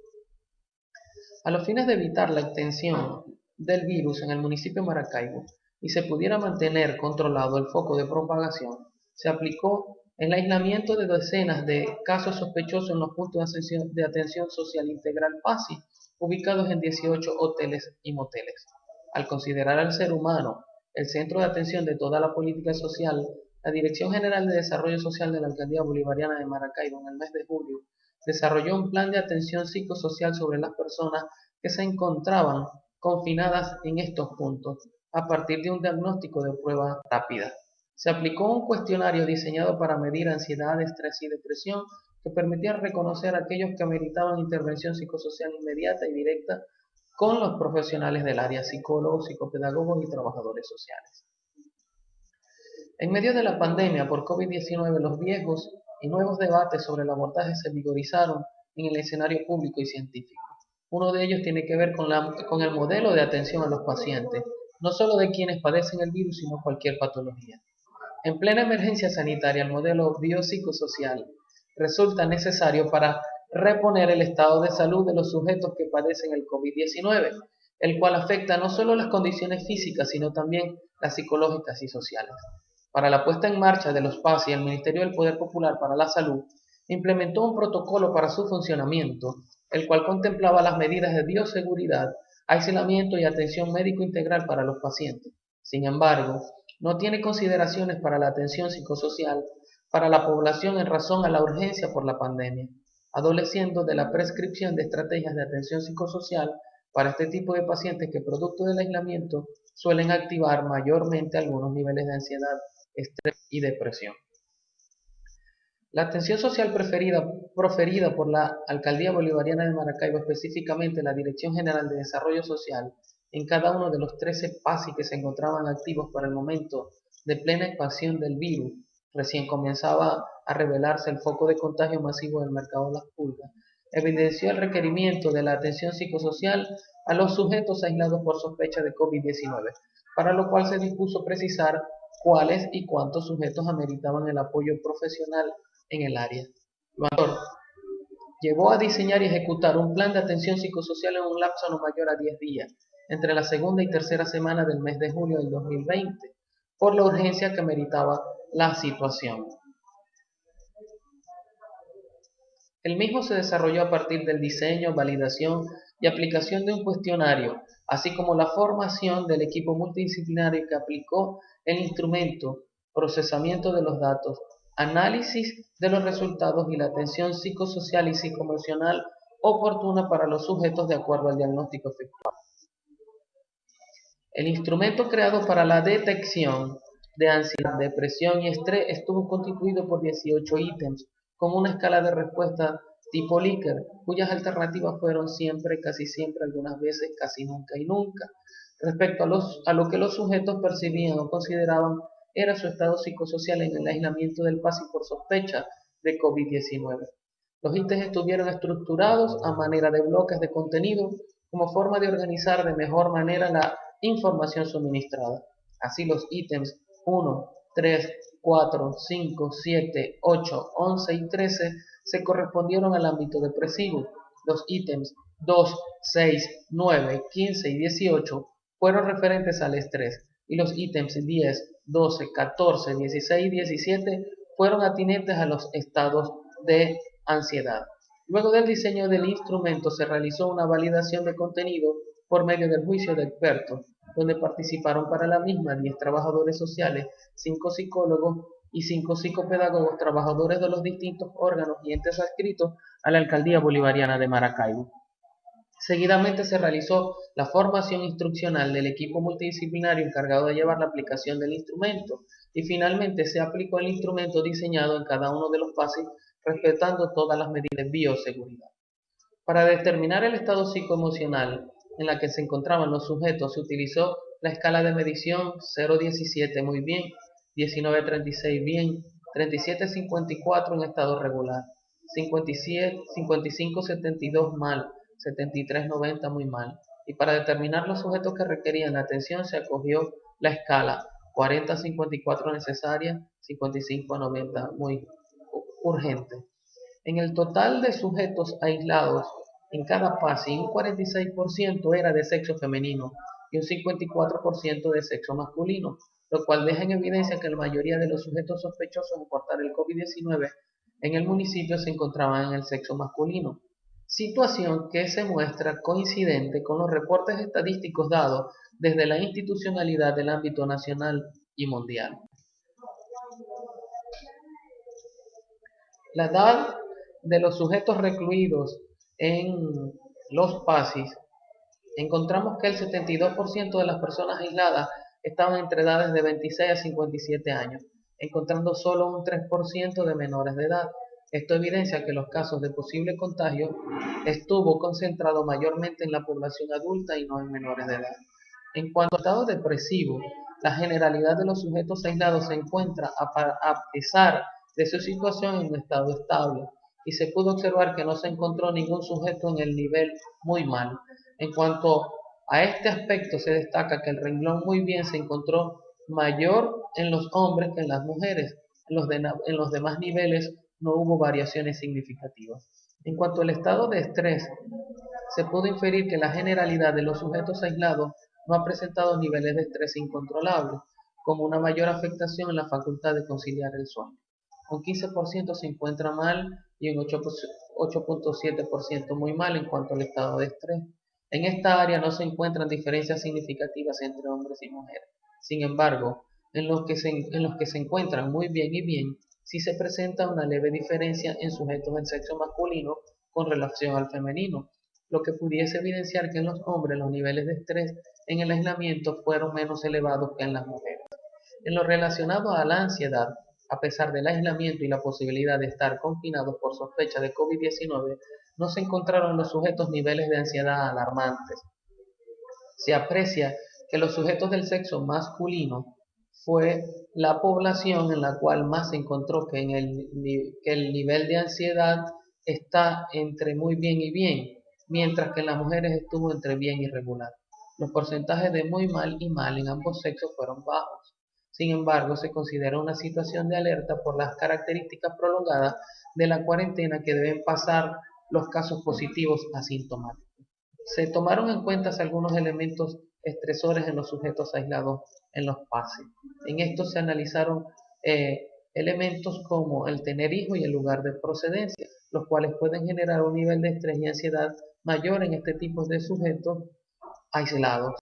Speaker 3: A los fines de evitar la extensión del virus en el municipio de Maracaibo y se pudiera mantener controlado el foco de propagación, se aplicó el aislamiento de decenas de casos sospechosos en los puntos de atención social integral PASI, ubicados en 18 hoteles y moteles. Al considerar al ser humano el centro de atención de toda la política social, la Dirección General de Desarrollo Social de la Alcaldía Bolivariana de Maracaibo en el mes de julio desarrolló un plan de atención psicosocial sobre las personas que se encontraban confinadas en estos puntos, a partir de un diagnóstico de prueba rápida. Se aplicó un cuestionario diseñado para medir ansiedad, estrés y depresión que permitía reconocer a aquellos que meritaban intervención psicosocial inmediata y directa con los profesionales del área, psicólogos, psicopedagogos y trabajadores sociales. En medio de la pandemia por COVID-19, los viejos y nuevos debates sobre el abordaje se vigorizaron en el escenario público y científico. Uno de ellos tiene que ver con el modelo de atención a los pacientes, no solo de quienes padecen el virus, sino cualquier patología. En plena emergencia sanitaria, el modelo biopsicosocial resulta necesario para reponer el estado de salud de los sujetos que padecen el COVID-19, el cual afecta no solo las condiciones físicas, sino también las psicológicas y sociales. Para la puesta en marcha de los PASI, el Ministerio del Poder Popular para la Salud implementó un protocolo para su funcionamiento, el cual contemplaba las medidas de bioseguridad, aislamiento y atención médico integral para los pacientes. Sin embargo, no tiene consideraciones para la atención psicosocial para la población en razón a la urgencia por la pandemia, adoleciendo de la prescripción de estrategias de atención psicosocial para este tipo de pacientes que producto del aislamiento suelen activar mayormente algunos niveles de ansiedad, estrés y depresión. La atención social proferida por la Alcaldía Bolivariana de Maracaibo, específicamente la Dirección General de Desarrollo Social, en cada uno de los 13 PASI que se encontraban activos para el momento de plena expansión del virus, recién comenzaba a revelarse el foco de contagio masivo del mercado de las pulgas, evidenció el requerimiento de la atención psicosocial a los sujetos aislados por sospecha de COVID-19, para lo cual se dispuso precisar cuáles y cuántos sujetos ameritaban el apoyo profesional en el área. Lo anterior llevó a diseñar y ejecutar un plan de atención psicosocial en un lapso no mayor a 10 días, entre la segunda y tercera semana del mes de julio del 2020, por la urgencia que meritaba la situación. El mismo se desarrolló a partir del diseño, validación y aplicación de un cuestionario, así como la formación del equipo multidisciplinario que aplicó el instrumento, procesamiento de los datos, análisis de los resultados y la atención psicosocial y psicoemocional oportuna para los sujetos de acuerdo al diagnóstico efectuado. El instrumento creado para la detección de ansiedad, depresión y estrés estuvo constituido por 18 ítems, con una escala de respuesta tipo Likert, cuyas alternativas fueron siempre, casi siempre, algunas veces, casi nunca y nunca. Respecto a lo que los sujetos percibían o consideraban era su estado psicosocial en el aislamiento del PASI por sospecha de COVID-19. Los ítems estuvieron estructurados a manera de bloques de contenido como forma de organizar de mejor manera la información suministrada. Así los ítems 1, 3, 4, 5, 7, 8, 11 y 13 se correspondieron al ámbito depresivo. Los ítems 2, 6, 9, 15 y 18 fueron referentes al estrés y los ítems 10, 12, 14, 16 y 17 fueron atinentes a los estados de ansiedad. Luego del diseño del instrumento se realizó una validación de contenido por medio del juicio de expertos, donde participaron para la misma 10 trabajadores sociales, 5 psicólogos y 5 psicopedagogos, trabajadores de los distintos órganos y entes adscritos a la Alcaldía Bolivariana de Maracaibo. Seguidamente se realizó la formación instruccional del equipo multidisciplinario encargado de llevar la aplicación del instrumento y finalmente se aplicó el instrumento diseñado en cada uno de los pasos respetando todas las medidas de bioseguridad. Para determinar el estado psicoemocional en la que se encontraban los sujetos se utilizó la escala de medición 0-17 muy bien, 19-36 bien, 37-54 en estado regular, 55-72 mal, 73-90 muy mal. Y para determinar los sujetos que requerían atención se acogió la escala 40-54 necesaria, 55-90 muy urgente. En el total de sujetos aislados en cada PASI, un 46% era de sexo femenino y un 54% de sexo masculino, lo cual deja en evidencia que la mayoría de los sujetos sospechosos de portar el COVID-19 en el municipio se encontraban en el sexo masculino. situación que se muestra coincidente con los reportes estadísticos dados desde la institucionalidad del ámbito nacional y mundial. La edad de los sujetos recluidos en los PASIS, encontramos que el 72% de las personas aisladas estaban entre edades de 26 a 57 años, encontrando solo un 3% de menores de edad. Esto evidencia que los casos de posible contagio estuvo concentrado mayormente en la población adulta y no en menores de edad. En cuanto al estado depresivo, la generalidad de los sujetos aislados se encuentra, a pesar de su situación, en un estado estable, y se pudo observar que no se encontró ningún sujeto en el nivel muy mal. En cuanto a este aspecto, se destaca que el renglón muy bien se encontró mayor en los hombres que en las mujeres. En los demás niveles no hubo variaciones significativas. En cuanto al estado de estrés, se pudo inferir que la generalidad de los sujetos aislados no ha presentado niveles de estrés incontrolables, como una mayor afectación en la facultad de conciliar el sueño. Un 15% se encuentra mal y un 8.7% muy mal en cuanto al estado de estrés. En esta área no se encuentran diferencias significativas entre hombres y mujeres. Sin embargo, en los que se encuentran muy bien y bien, sí se presenta una leve diferencia en sujetos del sexo masculino con relación al femenino, lo que pudiese evidenciar que en los hombres los niveles de estrés en el aislamiento fueron menos elevados que en las mujeres. En lo relacionado a la ansiedad, a pesar del aislamiento y la posibilidad de estar confinados por sospecha de COVID-19, no se encontraron en los sujetos niveles de ansiedad alarmantes. Se aprecia que los sujetos del sexo masculino fue la población en la cual más se encontró que el nivel de ansiedad está entre muy bien y bien, mientras que en las mujeres estuvo entre bien y regular. Los porcentajes de muy mal y mal en ambos sexos fueron bajos. Sin embargo, se considera una situación de alerta por las características prolongadas de la cuarentena que deben pasar los casos positivos asintomáticos. Se tomaron en cuenta algunos elementos estresores en los sujetos aislados en los PASE. En esto se analizaron elementos como el tener hijos y el lugar de procedencia, los cuales pueden generar un nivel de estrés y ansiedad mayor en este tipo de sujetos aislados.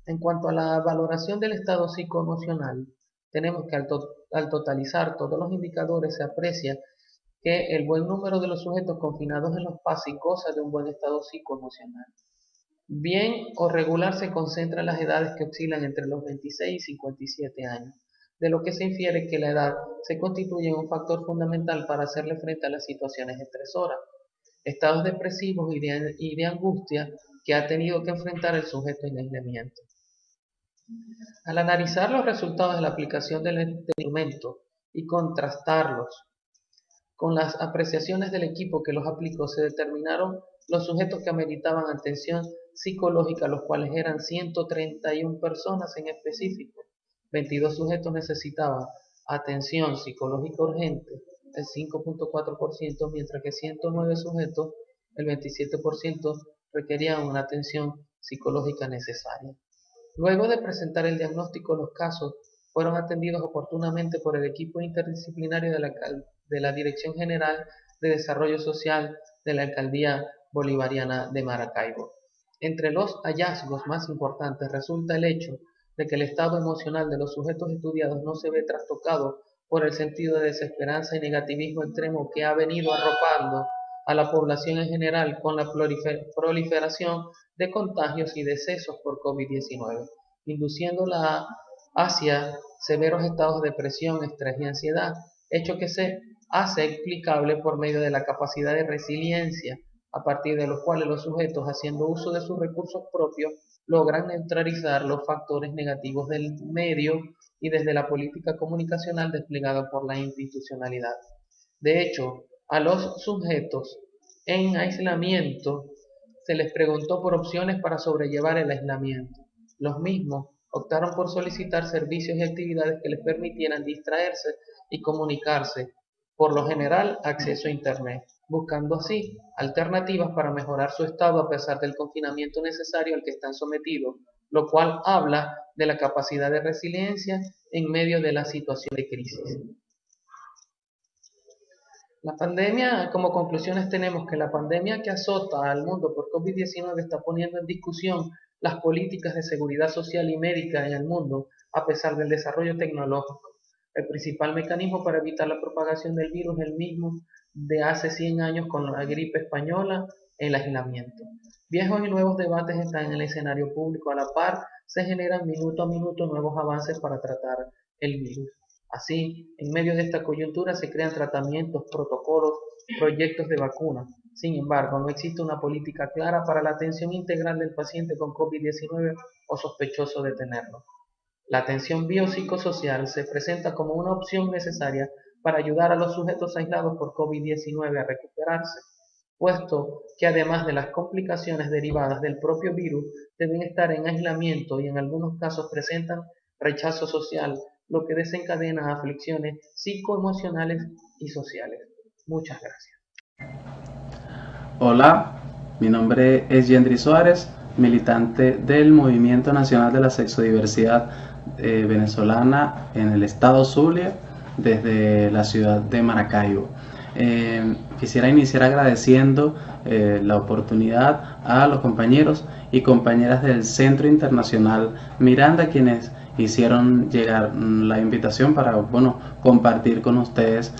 Speaker 3: En cuanto a la valoración del estado psicoemocional, tenemos que al totalizar todos los indicadores se aprecia que el buen número de los sujetos confinados en los PASI goza de un buen estado psicoemocional. Bien o regular se concentra en las edades que oscilan entre los 26 y 57 años, de lo que se infiere que la edad se constituye un factor fundamental para hacerle frente a las situaciones estresoras, estados depresivos y de angustia que ha tenido que enfrentar el sujeto en aislamiento. Al analizar los resultados de la aplicación del instrumento y contrastarlos con las apreciaciones del equipo que los aplicó, se determinaron los sujetos que ameritaban atención psicológica, los cuales eran 131 personas en específico. 22 sujetos necesitaban atención psicológica urgente, el 5.4%, mientras que 109 sujetos, el 27%, requerían una atención psicológica necesaria. Luego de presentar el diagnóstico, los casos fueron atendidos oportunamente por el equipo interdisciplinario de la Dirección General de Desarrollo Social de la Alcaldía Bolivariana de Maracaibo. Entre los hallazgos más importantes resulta el hecho de que el estado emocional de los sujetos estudiados no se ve trastocado por el sentido de desesperanza y negativismo extremo que ha venido arropando a la población en general con la proliferación de contagios y decesos por COVID-19, induciéndola hacia severos estados de depresión, estrés y ansiedad, hecho que se hace explicable por medio de la capacidad de resiliencia, a partir de los cuales los sujetos, haciendo uso de sus recursos propios, logran neutralizar los factores negativos del medio y desde la política comunicacional desplegada por la institucionalidad. De hecho, a los sujetos en aislamiento se les preguntó por opciones para sobrellevar el aislamiento. Los mismos optaron por solicitar servicios y actividades que les permitieran distraerse y comunicarse, por lo general acceso a Internet, buscando así alternativas para mejorar su estado a pesar del confinamiento necesario al que están sometidos, lo cual habla de la capacidad de resiliencia en medio de la situación de crisis. La pandemia, como conclusiones tenemos que la pandemia que azota al mundo por COVID-19 está poniendo en discusión las políticas de seguridad social y médica en el mundo, a pesar del desarrollo tecnológico. El principal mecanismo para evitar la propagación del virus es el mismo de hace 100 años con la gripe española, el aislamiento. Viejos y nuevos debates están en el escenario público a la par, se generan minuto a minuto nuevos avances para tratar el virus. Así, en medio de esta coyuntura se crean tratamientos, protocolos, proyectos de vacuna. Sin embargo, no existe una política clara para la atención integral del paciente con COVID-19 o sospechoso de tenerlo. La atención biopsicosocial se presenta como una opción necesaria para ayudar a los sujetos aislados por COVID-19 a recuperarse, puesto que además de las complicaciones derivadas del propio virus, deben estar en aislamiento y en algunos casos presentan rechazo social, lo que desencadena aflicciones psicoemocionales y sociales. Muchas gracias.
Speaker 4: Hola, mi nombre es Yendry Suárez, militante del Movimiento Nacional de la Sexodiversidad venezolana en el estado Zulia, desde la ciudad de Maracaibo. Quisiera iniciar agradeciendo la oportunidad a los compañeros y compañeras del Centro Internacional Miranda, quienes hicieron llegar la invitación para compartir con ustedes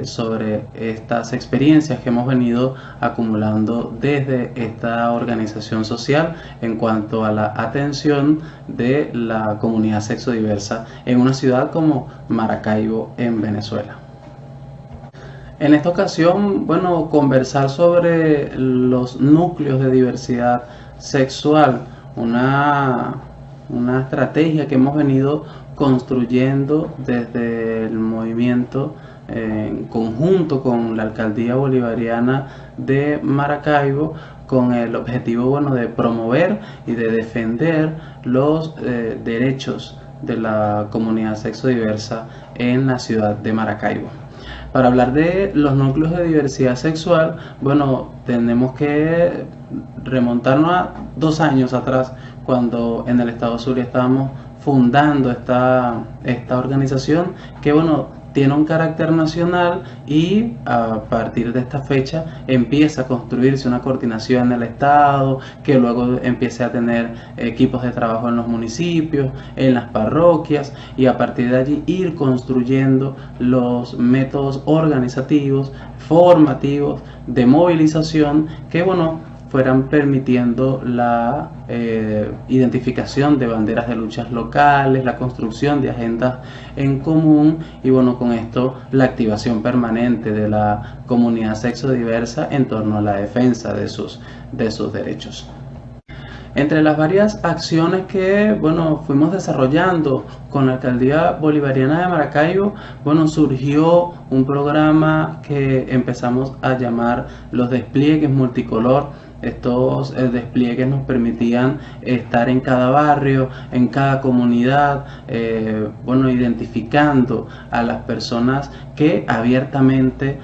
Speaker 4: sobre estas experiencias que hemos venido acumulando desde esta organización social en cuanto a la atención de la comunidad sexodiversa en una ciudad como Maracaibo, en Venezuela. En esta ocasión, conversar sobre los núcleos de diversidad sexual, una estrategia que hemos venido construyendo desde el movimiento en conjunto con la Alcaldía Bolivariana de Maracaibo, con el objetivo de promover y de defender los derechos de la comunidad sexodiversa en la ciudad de Maracaibo. Para hablar de los núcleos de diversidad sexual, tenemos que remontarnos a 2 años atrás, cuando en el estado Zulia estábamos fundando esta organización que tiene un carácter nacional, y a partir de esta fecha empieza a construirse una coordinación en el estado, que luego empiece a tener equipos de trabajo en los municipios, en las parroquias, y a partir de allí ir construyendo los métodos organizativos, formativos, de movilización que fueran permitiendo la identificación de banderas de luchas locales, la construcción de agendas en común y con esto la activación permanente de la comunidad sexodiversa en torno a la defensa de sus derechos. Entre las varias acciones que fuimos desarrollando con la Alcaldía Bolivariana de Maracaibo, surgió un programa que empezamos a llamar los despliegues multicolor. Estos despliegues nos permitían estar en cada barrio, en cada comunidad, identificando a las personas que abiertamente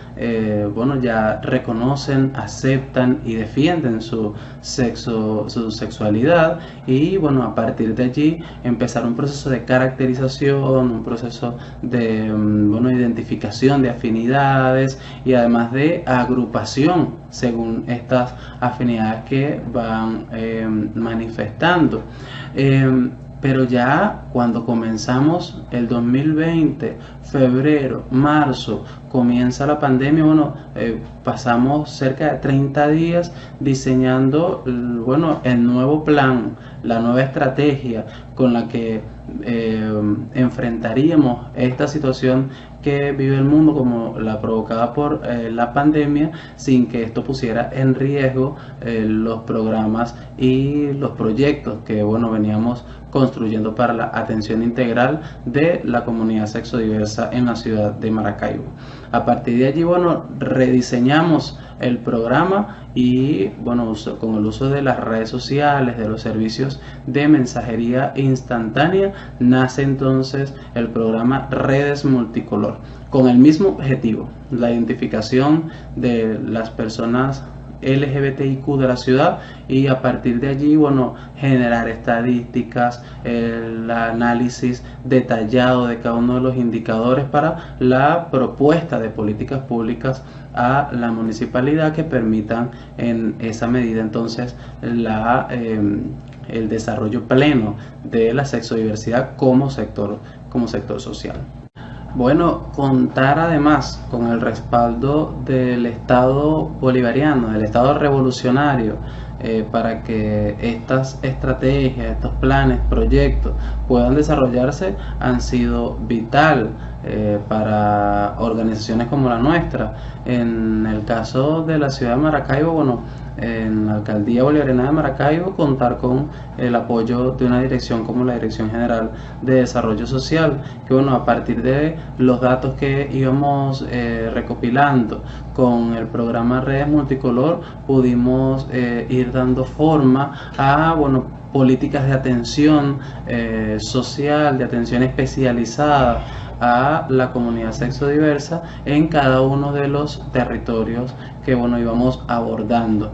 Speaker 4: ya reconocen, aceptan y defienden su sexualidad, y a partir de allí empezar un proceso de caracterización, un proceso de identificación de afinidades y además de agrupación según estas afinidades que van manifestando. Pero ya cuando comenzamos el 2020, febrero, marzo, comienza la pandemia, pasamos cerca de 30 días diseñando el nuevo plan, la nueva estrategia con la que enfrentaríamos esta situación que vive el mundo, como la provocada por la pandemia, sin que esto pusiera en riesgo los programas y los proyectos que veníamos construyendo para la atención integral de la comunidad sexodiversa en la ciudad de Maracaibo. A partir de allí, rediseñamos el programa y con el uso de las redes sociales, de los servicios de mensajería instantánea, nace entonces el programa Redes Multicolor, con el mismo objetivo, la identificación de las personas LGBTIQ de la ciudad, y a partir de allí, bueno, generar estadísticas, el análisis detallado de cada uno de los indicadores para la propuesta de políticas públicas a la municipalidad que permitan en esa medida entonces el desarrollo pleno de la sexodiversidad como sector social. Bueno, contar además con el respaldo del Estado bolivariano, del Estado revolucionario, para que estas estrategias, estos planes, proyectos puedan desarrollarse, han sido vital para organizaciones como la nuestra. En el caso de la ciudad de Maracaibo, bueno, en la Alcaldía Bolivariana de Maracaibo, contar con el apoyo de una dirección como la Dirección General de Desarrollo Social, que bueno, a partir de los datos que íbamos recopilando con el programa Redes Multicolor, pudimos ir dando forma a, bueno, políticas de atención social, de atención especializada a la comunidad sexodiversa en cada uno de los territorios que, bueno, íbamos abordando.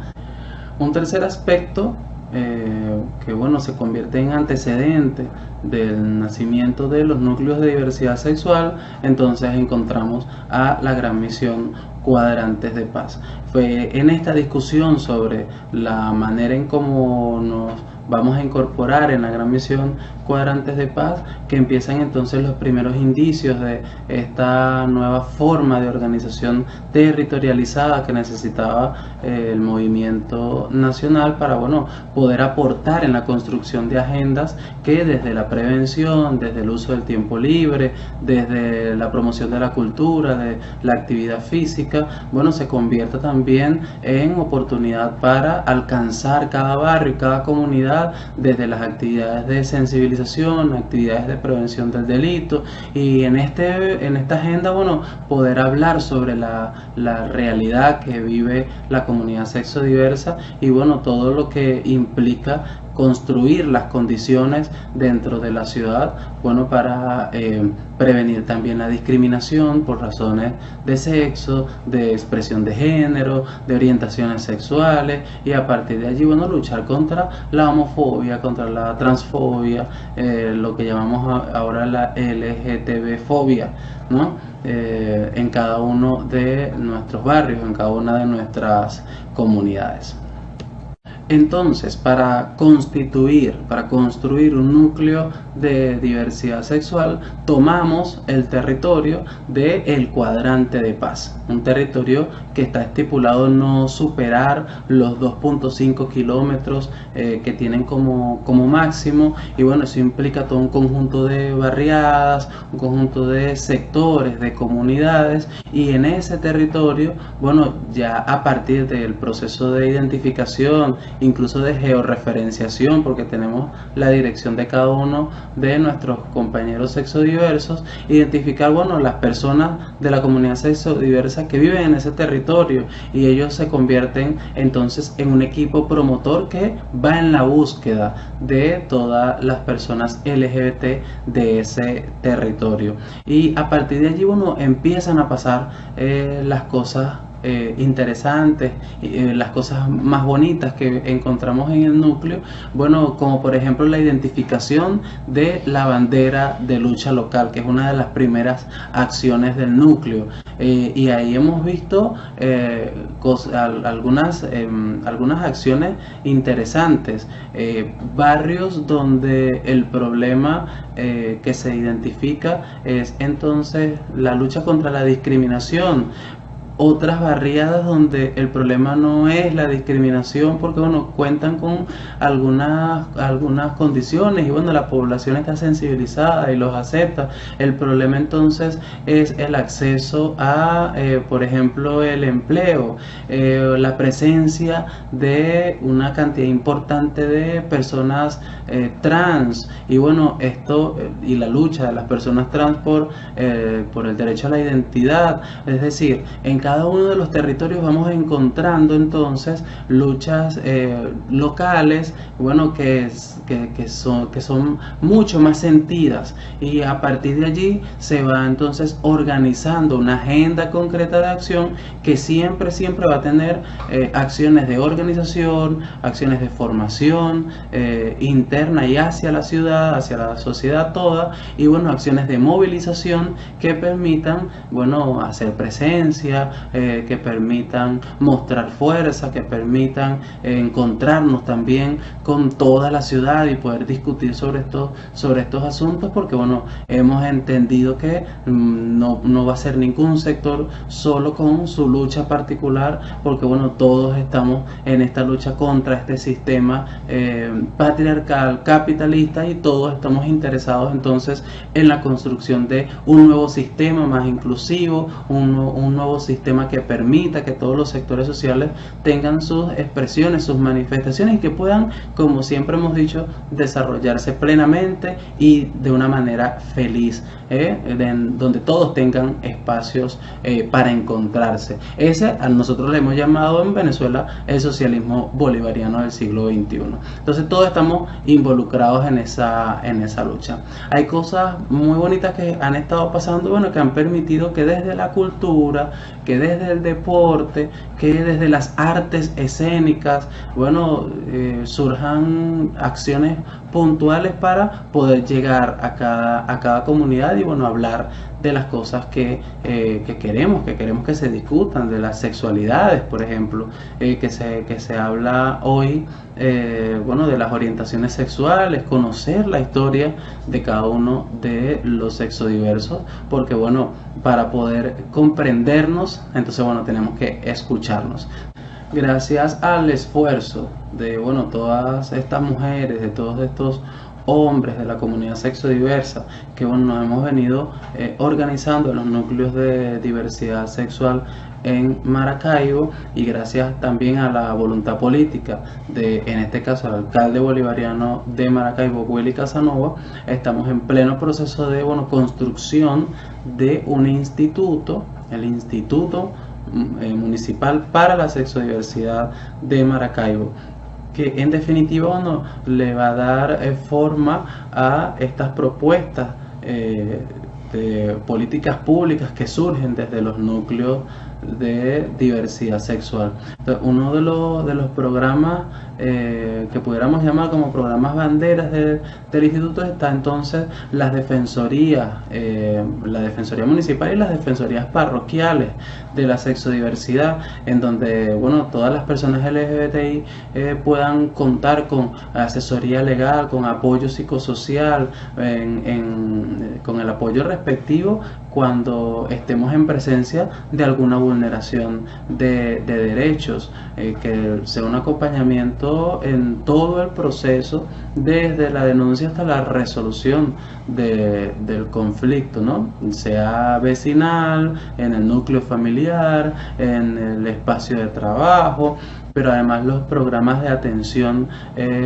Speaker 4: Un tercer aspecto que, bueno, se convierte en antecedente del nacimiento de los núcleos de diversidad sexual, entonces encontramos a la gran misión Cuadrantes de Paz. Fue en esta discusión sobre la manera en cómo nos vamos a incorporar en la gran misión Cuadrantes de Paz que empiezan entonces los primeros indicios de esta nueva forma de organización territorializada que necesitaba el movimiento nacional para, bueno, poder aportar en la construcción de agendas que desde la prevención, desde el uso del tiempo libre, desde la promoción de la cultura, de la actividad física, bueno, se convierta también en oportunidad para alcanzar cada barrio y cada comunidad desde las actividades de sensibilización, actividades de prevención del delito, y en esta agenda, bueno, poder hablar sobre la realidad que vive la comunidad sexodiversa y, bueno, todo lo que implica construir las condiciones dentro de la ciudad, bueno, para prevenir también la discriminación por razones de sexo, de expresión de género, de orientaciones sexuales, y a partir de allí, bueno, luchar contra la homofobia, contra la transfobia, lo que llamamos ahora la LGTB-fobia, ¿no? En cada uno de nuestros barrios, en cada una de nuestras comunidades. Entonces, para construir un núcleo de diversidad sexual, tomamos el territorio del Cuadrante de Paz, un territorio que está estipulado no superar los 2.5 kilómetros que tienen como máximo, y bueno, eso implica todo un conjunto de barriadas, un conjunto de sectores, de comunidades, y en ese territorio, bueno, ya a partir del proceso de identificación, incluso de georreferenciación, porque tenemos la dirección de cada uno de nuestros compañeros sexodiversos, identificar, bueno, las personas de la comunidad sexodiversa que viven en ese territorio, y ellos se convierten entonces en un equipo promotor que va en la búsqueda de todas las personas LGBT de ese territorio, y a partir de allí, bueno, empiezan a pasar las cosas interesantes, las cosas más bonitas que encontramos en el núcleo, bueno, como por ejemplo la identificación de la bandera de lucha local, que es una de las primeras acciones del núcleo, y ahí hemos visto algunas acciones interesantes, barrios donde el problema que se identifica es entonces la lucha contra la discriminación. Otras barriadas donde el problema no es la discriminación, porque bueno, cuentan con algunas condiciones y bueno, la población está sensibilizada y los acepta. El problema entonces es el acceso a, por ejemplo, el empleo, la presencia de una cantidad importante de personas trans, y bueno, esto y la lucha de las personas trans por el derecho a la identidad, es decir, en cada cada uno de los territorios vamos encontrando entonces luchas locales, bueno, que son mucho más sentidas, y a partir de allí se va entonces organizando una agenda concreta de acción que siempre va a tener acciones de organización, acciones de formación interna y hacia la ciudad, hacia la sociedad toda, y bueno, acciones de movilización que permitan, bueno, hacer presencia, que permitan mostrar fuerza, que permitan encontrarnos también con toda la ciudad y poder discutir sobre estos asuntos, porque bueno, hemos entendido que no va a ser ningún sector solo con su lucha particular, porque bueno, todos estamos en esta lucha contra este sistema patriarcal, capitalista, y todos estamos interesados entonces en la construcción de un nuevo sistema más inclusivo, un nuevo sistema que permita que todos los sectores sociales tengan sus expresiones, sus manifestaciones, y que puedan, como siempre hemos dicho, desarrollarse plenamente y de una manera feliz, donde todos tengan espacios para encontrarse. Ese a nosotros le hemos llamado en Venezuela el socialismo bolivariano del siglo XXI. Entonces todos estamos involucrados en esa lucha. Hay cosas muy bonitas que han estado pasando, bueno, que han permitido que desde la cultura, que desde el deporte, que desde las artes escénicas, bueno, surjan acciones puntuales para poder llegar a cada comunidad y bueno, hablar de las cosas que queremos que se discutan, de las sexualidades, por ejemplo, que se habla hoy, bueno, de las orientaciones sexuales, conocer la historia de cada uno de los sexodiversos, porque bueno, para poder comprendernos, entonces bueno, tenemos que escucharnos. Gracias al esfuerzo de bueno, todas estas mujeres, de todos estos hombres de la comunidad sexodiversa, que bueno, nos hemos venido organizando en los núcleos de diversidad sexual en Maracaibo, y gracias también a la voluntad política de, en este caso, el alcalde bolivariano de Maracaibo, Willy Casanova, estamos en pleno proceso de bueno, construcción de un instituto, el Instituto Municipal para la Sexodiversidad de Maracaibo, que en definitiva bueno, le va a dar forma a estas propuestas de políticas públicas que surgen desde los núcleos de diversidad sexual. Entonces, uno de los programas que pudiéramos llamar como programas banderas del instituto está entonces las defensorías, la defensoría municipal y las defensorías parroquiales de la sexodiversidad, en donde bueno, todas las personas LGBTI puedan contar con asesoría legal, con apoyo psicosocial, con el apoyo respectivo cuando estemos en presencia de alguna vulneración de derechos, que sea un acompañamiento en todo el proceso, desde la denuncia hasta la resolución del conflicto, ¿no? Sea vecinal, en el núcleo familiar, en el espacio de trabajo, pero además los programas de atención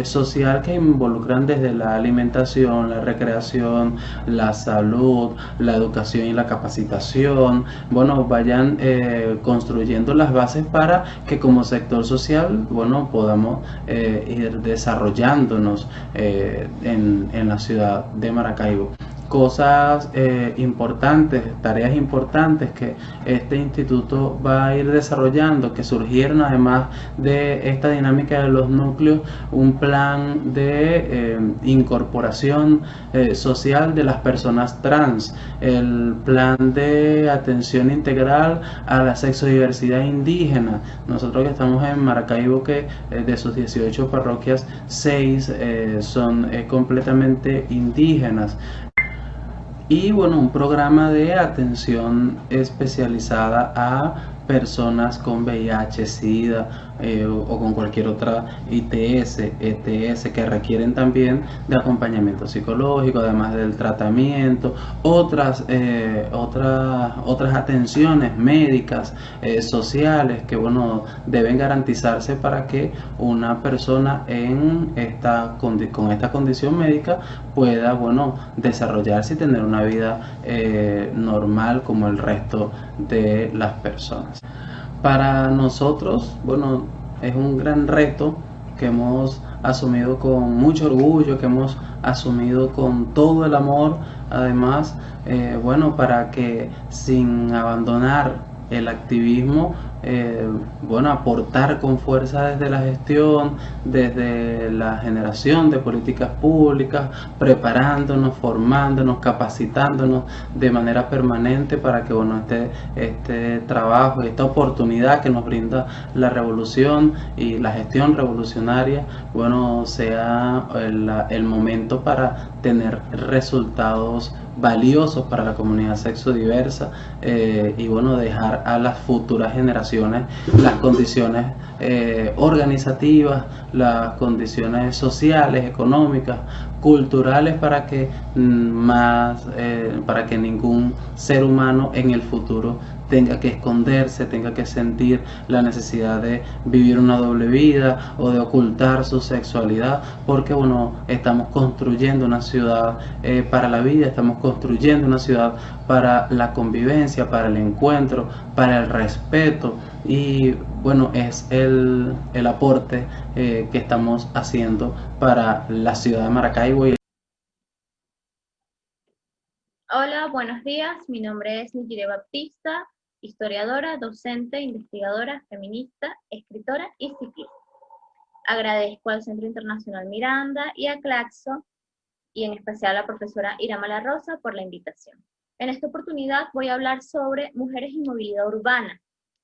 Speaker 4: social que involucran desde la alimentación, la recreación, la salud, la educación y la capacitación, bueno, vayan construyendo las bases para que como sector social, bueno, podamos ir desarrollándonos en la ciudad de Maracaibo. Cosas importantes, tareas importantes que este instituto va a ir desarrollando, que surgieron además de esta dinámica de los núcleos, un plan de incorporación social de las personas trans, el plan de atención integral a la sexodiversidad indígena. Nosotros que estamos en Maracaibo, que de sus 18 parroquias, 6 son completamente indígenas. Y bueno, un programa de atención especializada a personas con VIH, SIDA o con cualquier otra ITS, ETS, que requieren también de acompañamiento psicológico, además del tratamiento, otras atenciones médicas, sociales, que bueno, deben garantizarse para que una persona con esta condición médica pueda bueno, desarrollarse y tener una vida normal como el resto de las personas. Para nosotros, bueno, es un gran reto que hemos asumido con mucho orgullo, que hemos asumido con todo el amor, además, bueno, para que sin abandonar el activismo, bueno, aportar con fuerza desde la gestión, desde la generación de políticas públicas, preparándonos, formándonos, capacitándonos de manera permanente para que, bueno, este trabajo y esta oportunidad que nos brinda la revolución y la gestión revolucionaria, bueno, sea el momento para tener resultados valiosos para la comunidad sexodiversa, y bueno, dejar a las futuras generaciones las condiciones organizativas, las condiciones sociales, económicas, culturales para que ningún ser humano en el futuro tenga que esconderse, tenga que sentir la necesidad de vivir una doble vida o de ocultar su sexualidad, porque bueno, estamos construyendo una ciudad para la vida, estamos construyendo una ciudad para la convivencia, para el encuentro, para el respeto, y bueno, es el aporte que estamos haciendo para la ciudad de Maracaibo.
Speaker 5: Hola, buenos días. Mi nombre es Nigire Baptista, historiadora, docente, investigadora, feminista, escritora y ciclista. Agradezco al Centro Internacional Miranda y a Claxo, y en especial a la profesora Irama La Rosa por la invitación. En esta oportunidad voy a hablar sobre mujeres y movilidad urbana,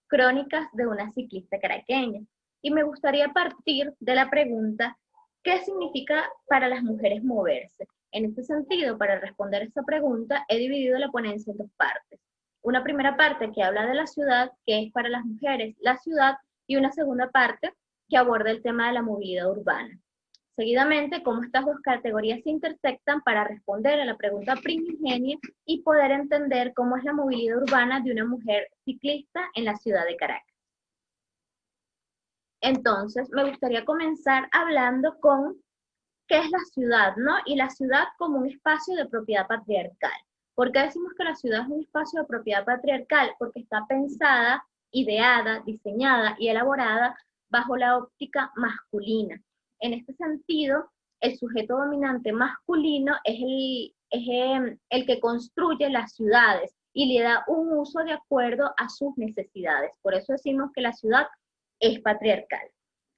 Speaker 5: crónicas de una ciclista caraqueña. Y me gustaría partir de la pregunta, ¿qué significa para las mujeres moverse? En este sentido, para responder esta pregunta, he dividido la ponencia en dos partes. Una primera parte que habla de la ciudad, que es para las mujeres la ciudad, y una segunda parte que aborda el tema de la movilidad urbana. Seguidamente, cómo estas dos categorías se intersectan para responder a la pregunta primigenia y poder entender cómo es la movilidad urbana de una mujer ciclista en la ciudad de Caracas. Entonces, me gustaría comenzar hablando con qué es la ciudad, ¿no? Y la ciudad como un espacio de propiedad patriarcal. ¿Por qué decimos que la ciudad es un espacio de propiedad patriarcal? Porque está pensada, ideada, diseñada y elaborada bajo la óptica masculina. En este sentido, el sujeto dominante masculino es el que construye las ciudades y le da un uso de acuerdo a sus necesidades. Por eso decimos que la ciudad es patriarcal.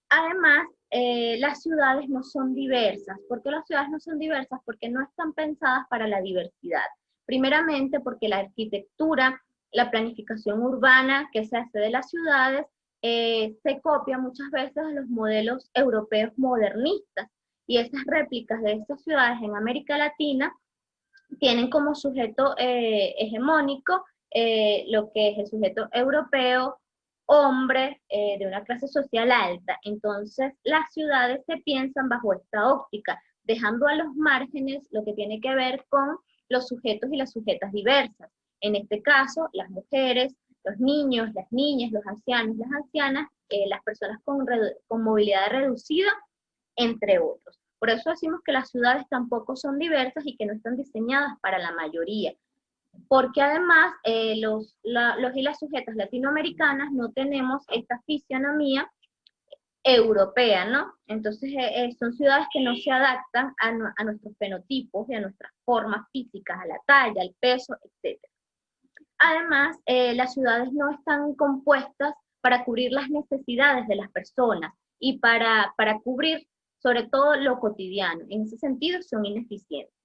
Speaker 5: Además, las ciudades no son diversas. ¿Por qué las ciudades no son diversas? Porque no están pensadas para la diversidad. Primeramente, porque la arquitectura, la planificación urbana que se hace de las ciudades, se copia muchas veces de los modelos europeos modernistas, y esas réplicas de estas ciudades en América Latina tienen como sujeto hegemónico lo que es el sujeto europeo, hombre de una clase social alta. Entonces las ciudades se piensan bajo esta óptica, dejando a los márgenes lo que tiene que ver con los sujetos y las sujetas diversas. En este caso, las mujeres, los niños, las niñas, los ancianos, las ancianas, las personas con movilidad reducida, entre otros. Por eso decimos que las ciudades tampoco son diversas y que no están diseñadas para la mayoría. Porque además los y las sujetas latinoamericanas no tenemos esta fisionomía europea, ¿no? Entonces son ciudades que no se adaptan a nuestros fenotipos y a nuestras formas físicas, a la talla, al peso, etc. Además, las ciudades no están compuestas para cubrir las necesidades de las personas y para cubrir sobre todo lo cotidiano. En ese sentido son ineficientes.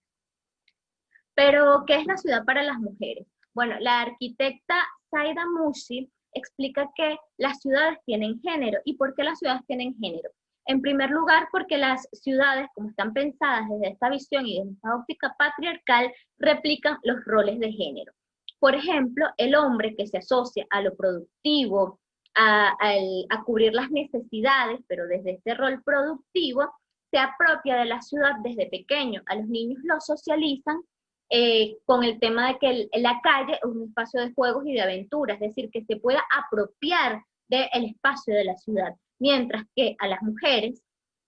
Speaker 5: Pero, ¿qué es la ciudad para las mujeres? Bueno, la arquitecta Zaida Mushi explica que las ciudades tienen género. ¿Y por qué las ciudades tienen género? En primer lugar, porque las ciudades, como están pensadas desde esta visión y desde esta óptica patriarcal, replican los roles de género. Por ejemplo, el hombre que se asocia a lo productivo, a cubrir las necesidades, pero desde este rol productivo, se apropia de la ciudad desde pequeño. A los niños los socializan con el tema de que la calle es un espacio de juegos y de aventuras, es decir, que se pueda apropiar del espacio de la ciudad, mientras que a las mujeres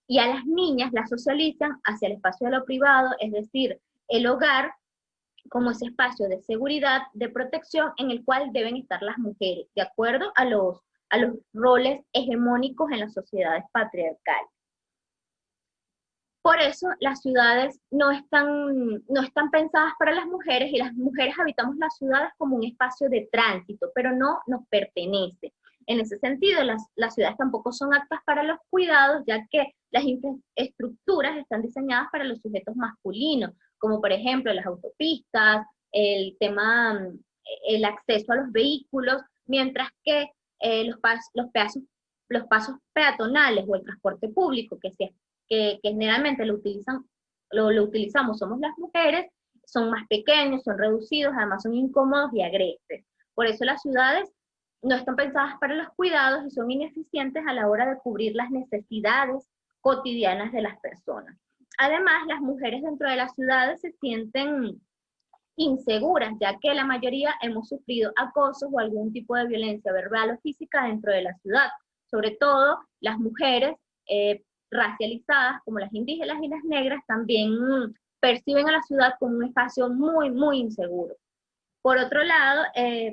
Speaker 5: y a las niñas las socializan hacia el espacio de lo privado, es decir, el hogar, como ese espacio de seguridad, de protección en el cual deben estar las mujeres, de acuerdo a los roles hegemónicos en las sociedades patriarcales. Por eso las ciudades no están pensadas para las mujeres, y las mujeres habitamos las ciudades como un espacio de tránsito, pero no nos pertenece. En ese sentido, las ciudades tampoco son aptas para los cuidados, ya que las infraestructuras están diseñadas para los sujetos masculinos, como por ejemplo las autopistas, el acceso a los vehículos, mientras que los pasos peatonales o el transporte público, que generalmente lo utilizamos somos las mujeres, son más pequeños, son reducidos, además son incómodos y agrestes. Por eso las ciudades no están pensadas para los cuidados y son ineficientes a la hora de cubrir las necesidades cotidianas de las personas. Además, las mujeres dentro de las ciudades se sienten inseguras, ya que la mayoría hemos sufrido acosos o algún tipo de violencia verbal o física dentro de la ciudad. Sobre todo las mujeres racializadas, como las indígenas y las negras, también perciben a la ciudad como un espacio muy, muy inseguro. Por otro lado,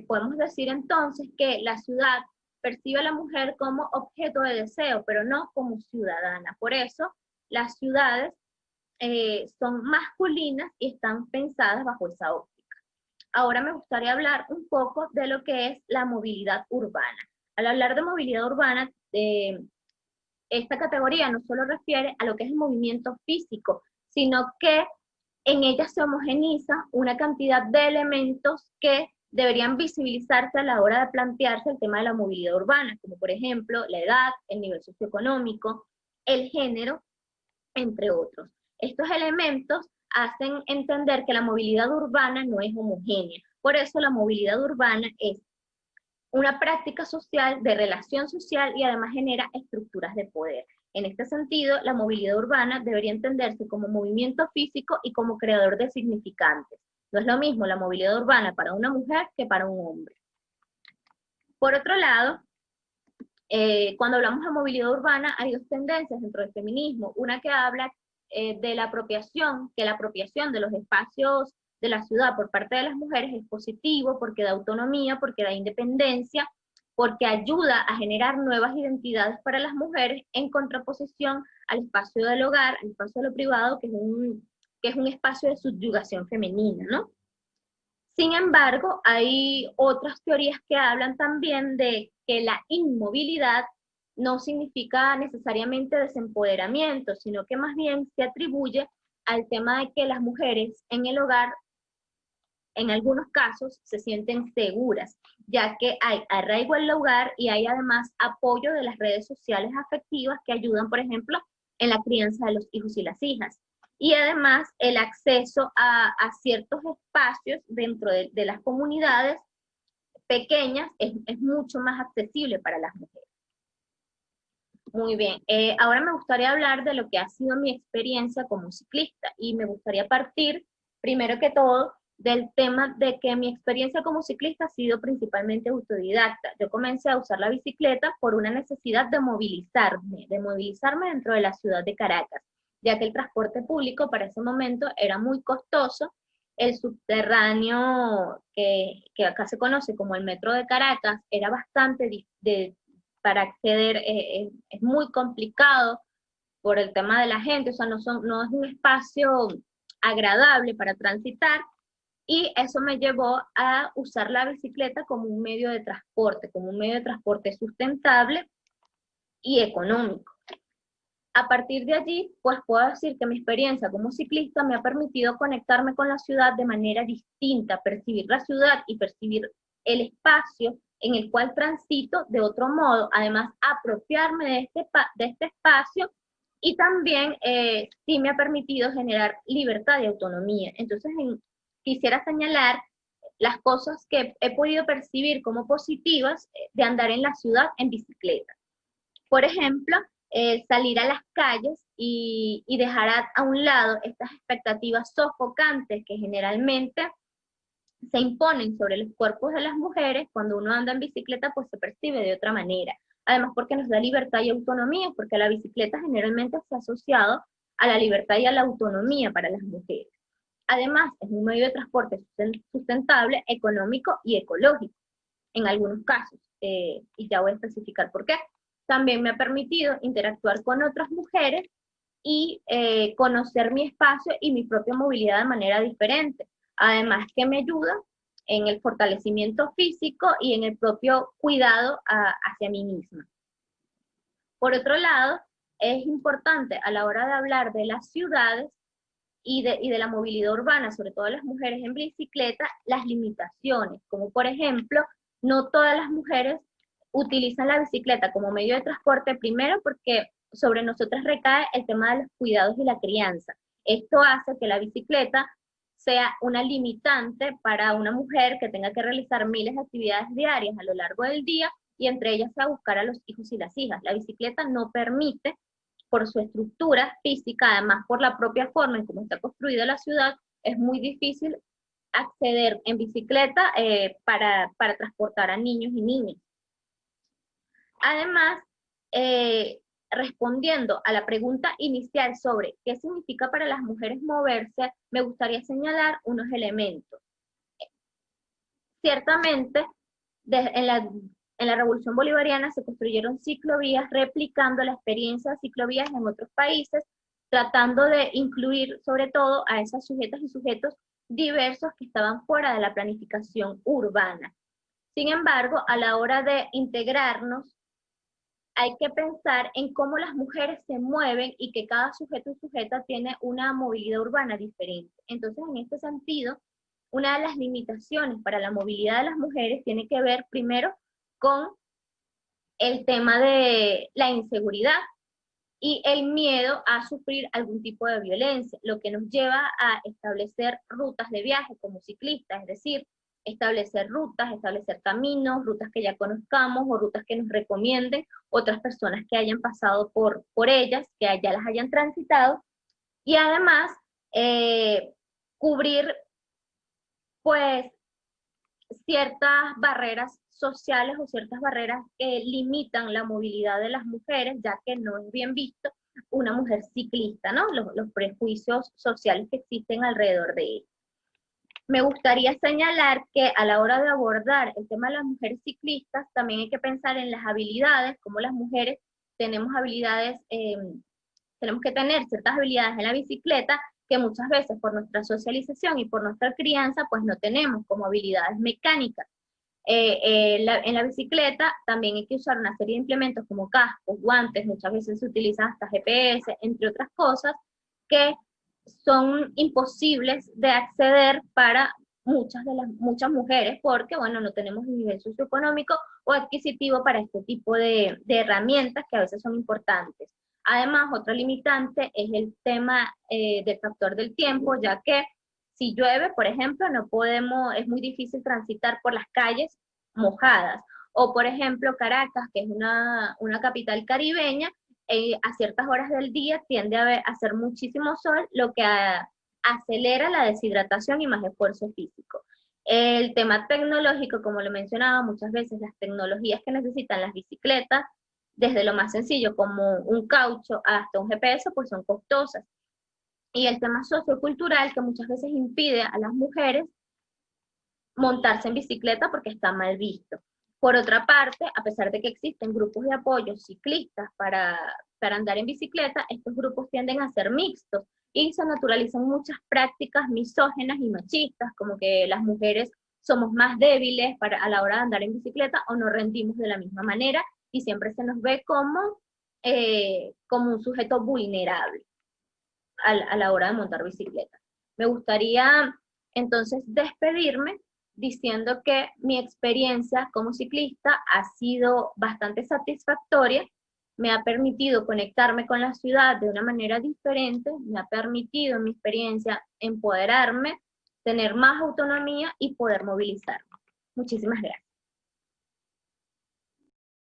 Speaker 5: podemos decir entonces que la ciudad percibe a la mujer como objeto de deseo, pero no como ciudadana. Por eso, las ciudades son masculinas y están pensadas bajo esa óptica. Ahora me gustaría hablar un poco de lo que es la movilidad urbana. Al hablar de movilidad urbana, esta categoría no solo refiere a lo que es el movimiento físico, sino que en ella se homogeniza una cantidad de elementos que deberían visibilizarse a la hora de plantearse el tema de la movilidad urbana, como por ejemplo la edad, el nivel socioeconómico, el género, entre otros. Estos elementos hacen entender que la movilidad urbana no es homogénea. Por eso la movilidad urbana es una práctica social, de relación social, y además genera estructuras de poder. En este sentido, la movilidad urbana debería entenderse como movimiento físico y como creador de significantes. No es lo mismo la movilidad urbana para una mujer que para un hombre. Por otro lado, cuando hablamos de movilidad urbana, hay dos tendencias dentro del feminismo. Una que habla de la apropiación, que la apropiación de los espacios de la ciudad por parte de las mujeres es positivo, porque da autonomía, porque da independencia, porque ayuda a generar nuevas identidades para las mujeres en contraposición al espacio del hogar, al espacio de lo privado, que es un espacio de subyugación femenina, ¿no? Sin embargo, hay otras teorías que hablan también de que la inmovilidad no significa necesariamente desempoderamiento, sino que más bien se atribuye al tema de que las mujeres en el hogar, en algunos casos, se sienten seguras, ya que hay arraigo al hogar y hay además apoyo de las redes sociales afectivas que ayudan, por ejemplo, en la crianza de los hijos y las hijas. Y además el acceso a ciertos espacios dentro de las comunidades pequeñas es mucho más accesible para las mujeres. Muy bien, ahora me gustaría hablar de lo que ha sido mi experiencia como ciclista, y me gustaría partir, primero que todo, del tema de que mi experiencia como ciclista ha sido principalmente autodidacta. Yo comencé a usar la bicicleta por una necesidad de movilizarme dentro de la ciudad de Caracas, ya que el transporte público para ese momento era muy costoso. El subterráneo, que acá se conoce como el Metro de Caracas, era bastante para acceder, es muy complicado por el tema de la gente, o sea, no es un espacio agradable para transitar, y eso me llevó a usar la bicicleta como un medio de transporte sustentable y económico. A partir de allí, pues puedo decir que mi experiencia como ciclista me ha permitido conectarme con la ciudad de manera distinta, percibir la ciudad y percibir el espacio en el cual transito de otro modo, además apropiarme de este espacio, y también sí me ha permitido generar libertad y autonomía. Entonces quisiera señalar las cosas que he podido percibir como positivas de andar en la ciudad en bicicleta. Por ejemplo, salir a las calles y dejar a un lado estas expectativas sofocantes que generalmente se imponen sobre los cuerpos de las mujeres. Cuando uno anda en bicicleta, pues se percibe de otra manera. Además, porque nos da libertad y autonomía, porque la bicicleta generalmente se ha asociado a la libertad y a la autonomía para las mujeres. Además, es un medio de transporte sustentable, económico y ecológico, en algunos casos, y ya voy a especificar por qué. También me ha permitido interactuar con otras mujeres y conocer mi espacio y mi propia movilidad de manera diferente. Además que me ayuda en el fortalecimiento físico y en el propio cuidado hacia mí misma. Por otro lado, es importante a la hora de hablar de las ciudades y de la movilidad urbana, sobre todo las mujeres en bicicleta, las limitaciones, como por ejemplo, no todas las mujeres utilizan la bicicleta como medio de transporte, primero porque sobre nosotras recae el tema de los cuidados y la crianza. Esto hace que la bicicleta sea una limitante para una mujer que tenga que realizar miles de actividades diarias a lo largo del día, y entre ellas sea buscar a los hijos y las hijas. La bicicleta no permite, por su estructura física, además por la propia forma en cómo está construida la ciudad, es muy difícil acceder en bicicleta para transportar a niños y niñas. Además, respondiendo a la pregunta inicial sobre qué significa para las mujeres moverse, me gustaría señalar unos elementos. Ciertamente, en la Revolución Bolivariana se construyeron ciclovías replicando la experiencia de ciclovías en otros países, tratando de incluir sobre todo a esas sujetas y sujetos diversos que estaban fuera de la planificación urbana. Sin embargo, a la hora de integrarnos, hay que pensar en cómo las mujeres se mueven y que cada sujeto y sujeta tiene una movilidad urbana diferente. Entonces, en este sentido, una de las limitaciones para la movilidad de las mujeres tiene que ver primero con el tema de la inseguridad y el miedo a sufrir algún tipo de violencia, lo que nos lleva a establecer rutas de viaje como ciclistas, es decir, establecer rutas, establecer caminos, rutas que ya conozcamos o rutas que nos recomienden otras personas que hayan pasado por ellas, que ya las hayan transitado, y además cubrir pues ciertas barreras sociales o ciertas barreras que limitan la movilidad de las mujeres, ya que no es bien visto una mujer ciclista, ¿no? Los prejuicios sociales que existen alrededor de ella. Me gustaría señalar que a la hora de abordar el tema de las mujeres ciclistas, también hay que pensar en las habilidades, como las mujeres tenemos habilidades, tenemos que tener ciertas habilidades en la bicicleta que muchas veces por nuestra socialización y por nuestra crianza, pues no tenemos, como habilidades mecánicas. En la bicicleta también hay que usar una serie de implementos como cascos, guantes, muchas veces se utilizan hasta GPS, entre otras cosas, que son imposibles de acceder para muchas mujeres, porque bueno, no tenemos el nivel socioeconómico o adquisitivo para este tipo de herramientas que a veces son importantes. Además, otra limitante es el tema del factor del tiempo, ya que si llueve, por ejemplo, es muy difícil transitar por las calles mojadas. O por ejemplo, Caracas, que es una capital caribeña, a ciertas horas del día tiende a hacer muchísimo sol, lo que acelera la deshidratación y más esfuerzo físico. El tema tecnológico, como lo mencionaba, muchas veces las tecnologías que necesitan las bicicletas, desde lo más sencillo como un caucho hasta un GPS, pues son costosas. Y el tema sociocultural, que muchas veces impide a las mujeres montarse en bicicleta porque está mal visto. Por otra parte, a pesar de que existen grupos de apoyo ciclistas para andar en bicicleta, estos grupos tienden a ser mixtos y se naturalizan muchas prácticas misógenas y machistas, como que las mujeres somos más débiles a la hora de andar en bicicleta o no rendimos de la misma manera y siempre se nos ve como un sujeto vulnerable a la hora de montar bicicleta. Me gustaría entonces despedirme diciendo que mi experiencia como ciclista ha sido bastante satisfactoria, me ha permitido conectarme con la ciudad de una manera diferente, me ha permitido en mi experiencia empoderarme, tener más autonomía y poder movilizarme. Muchísimas gracias.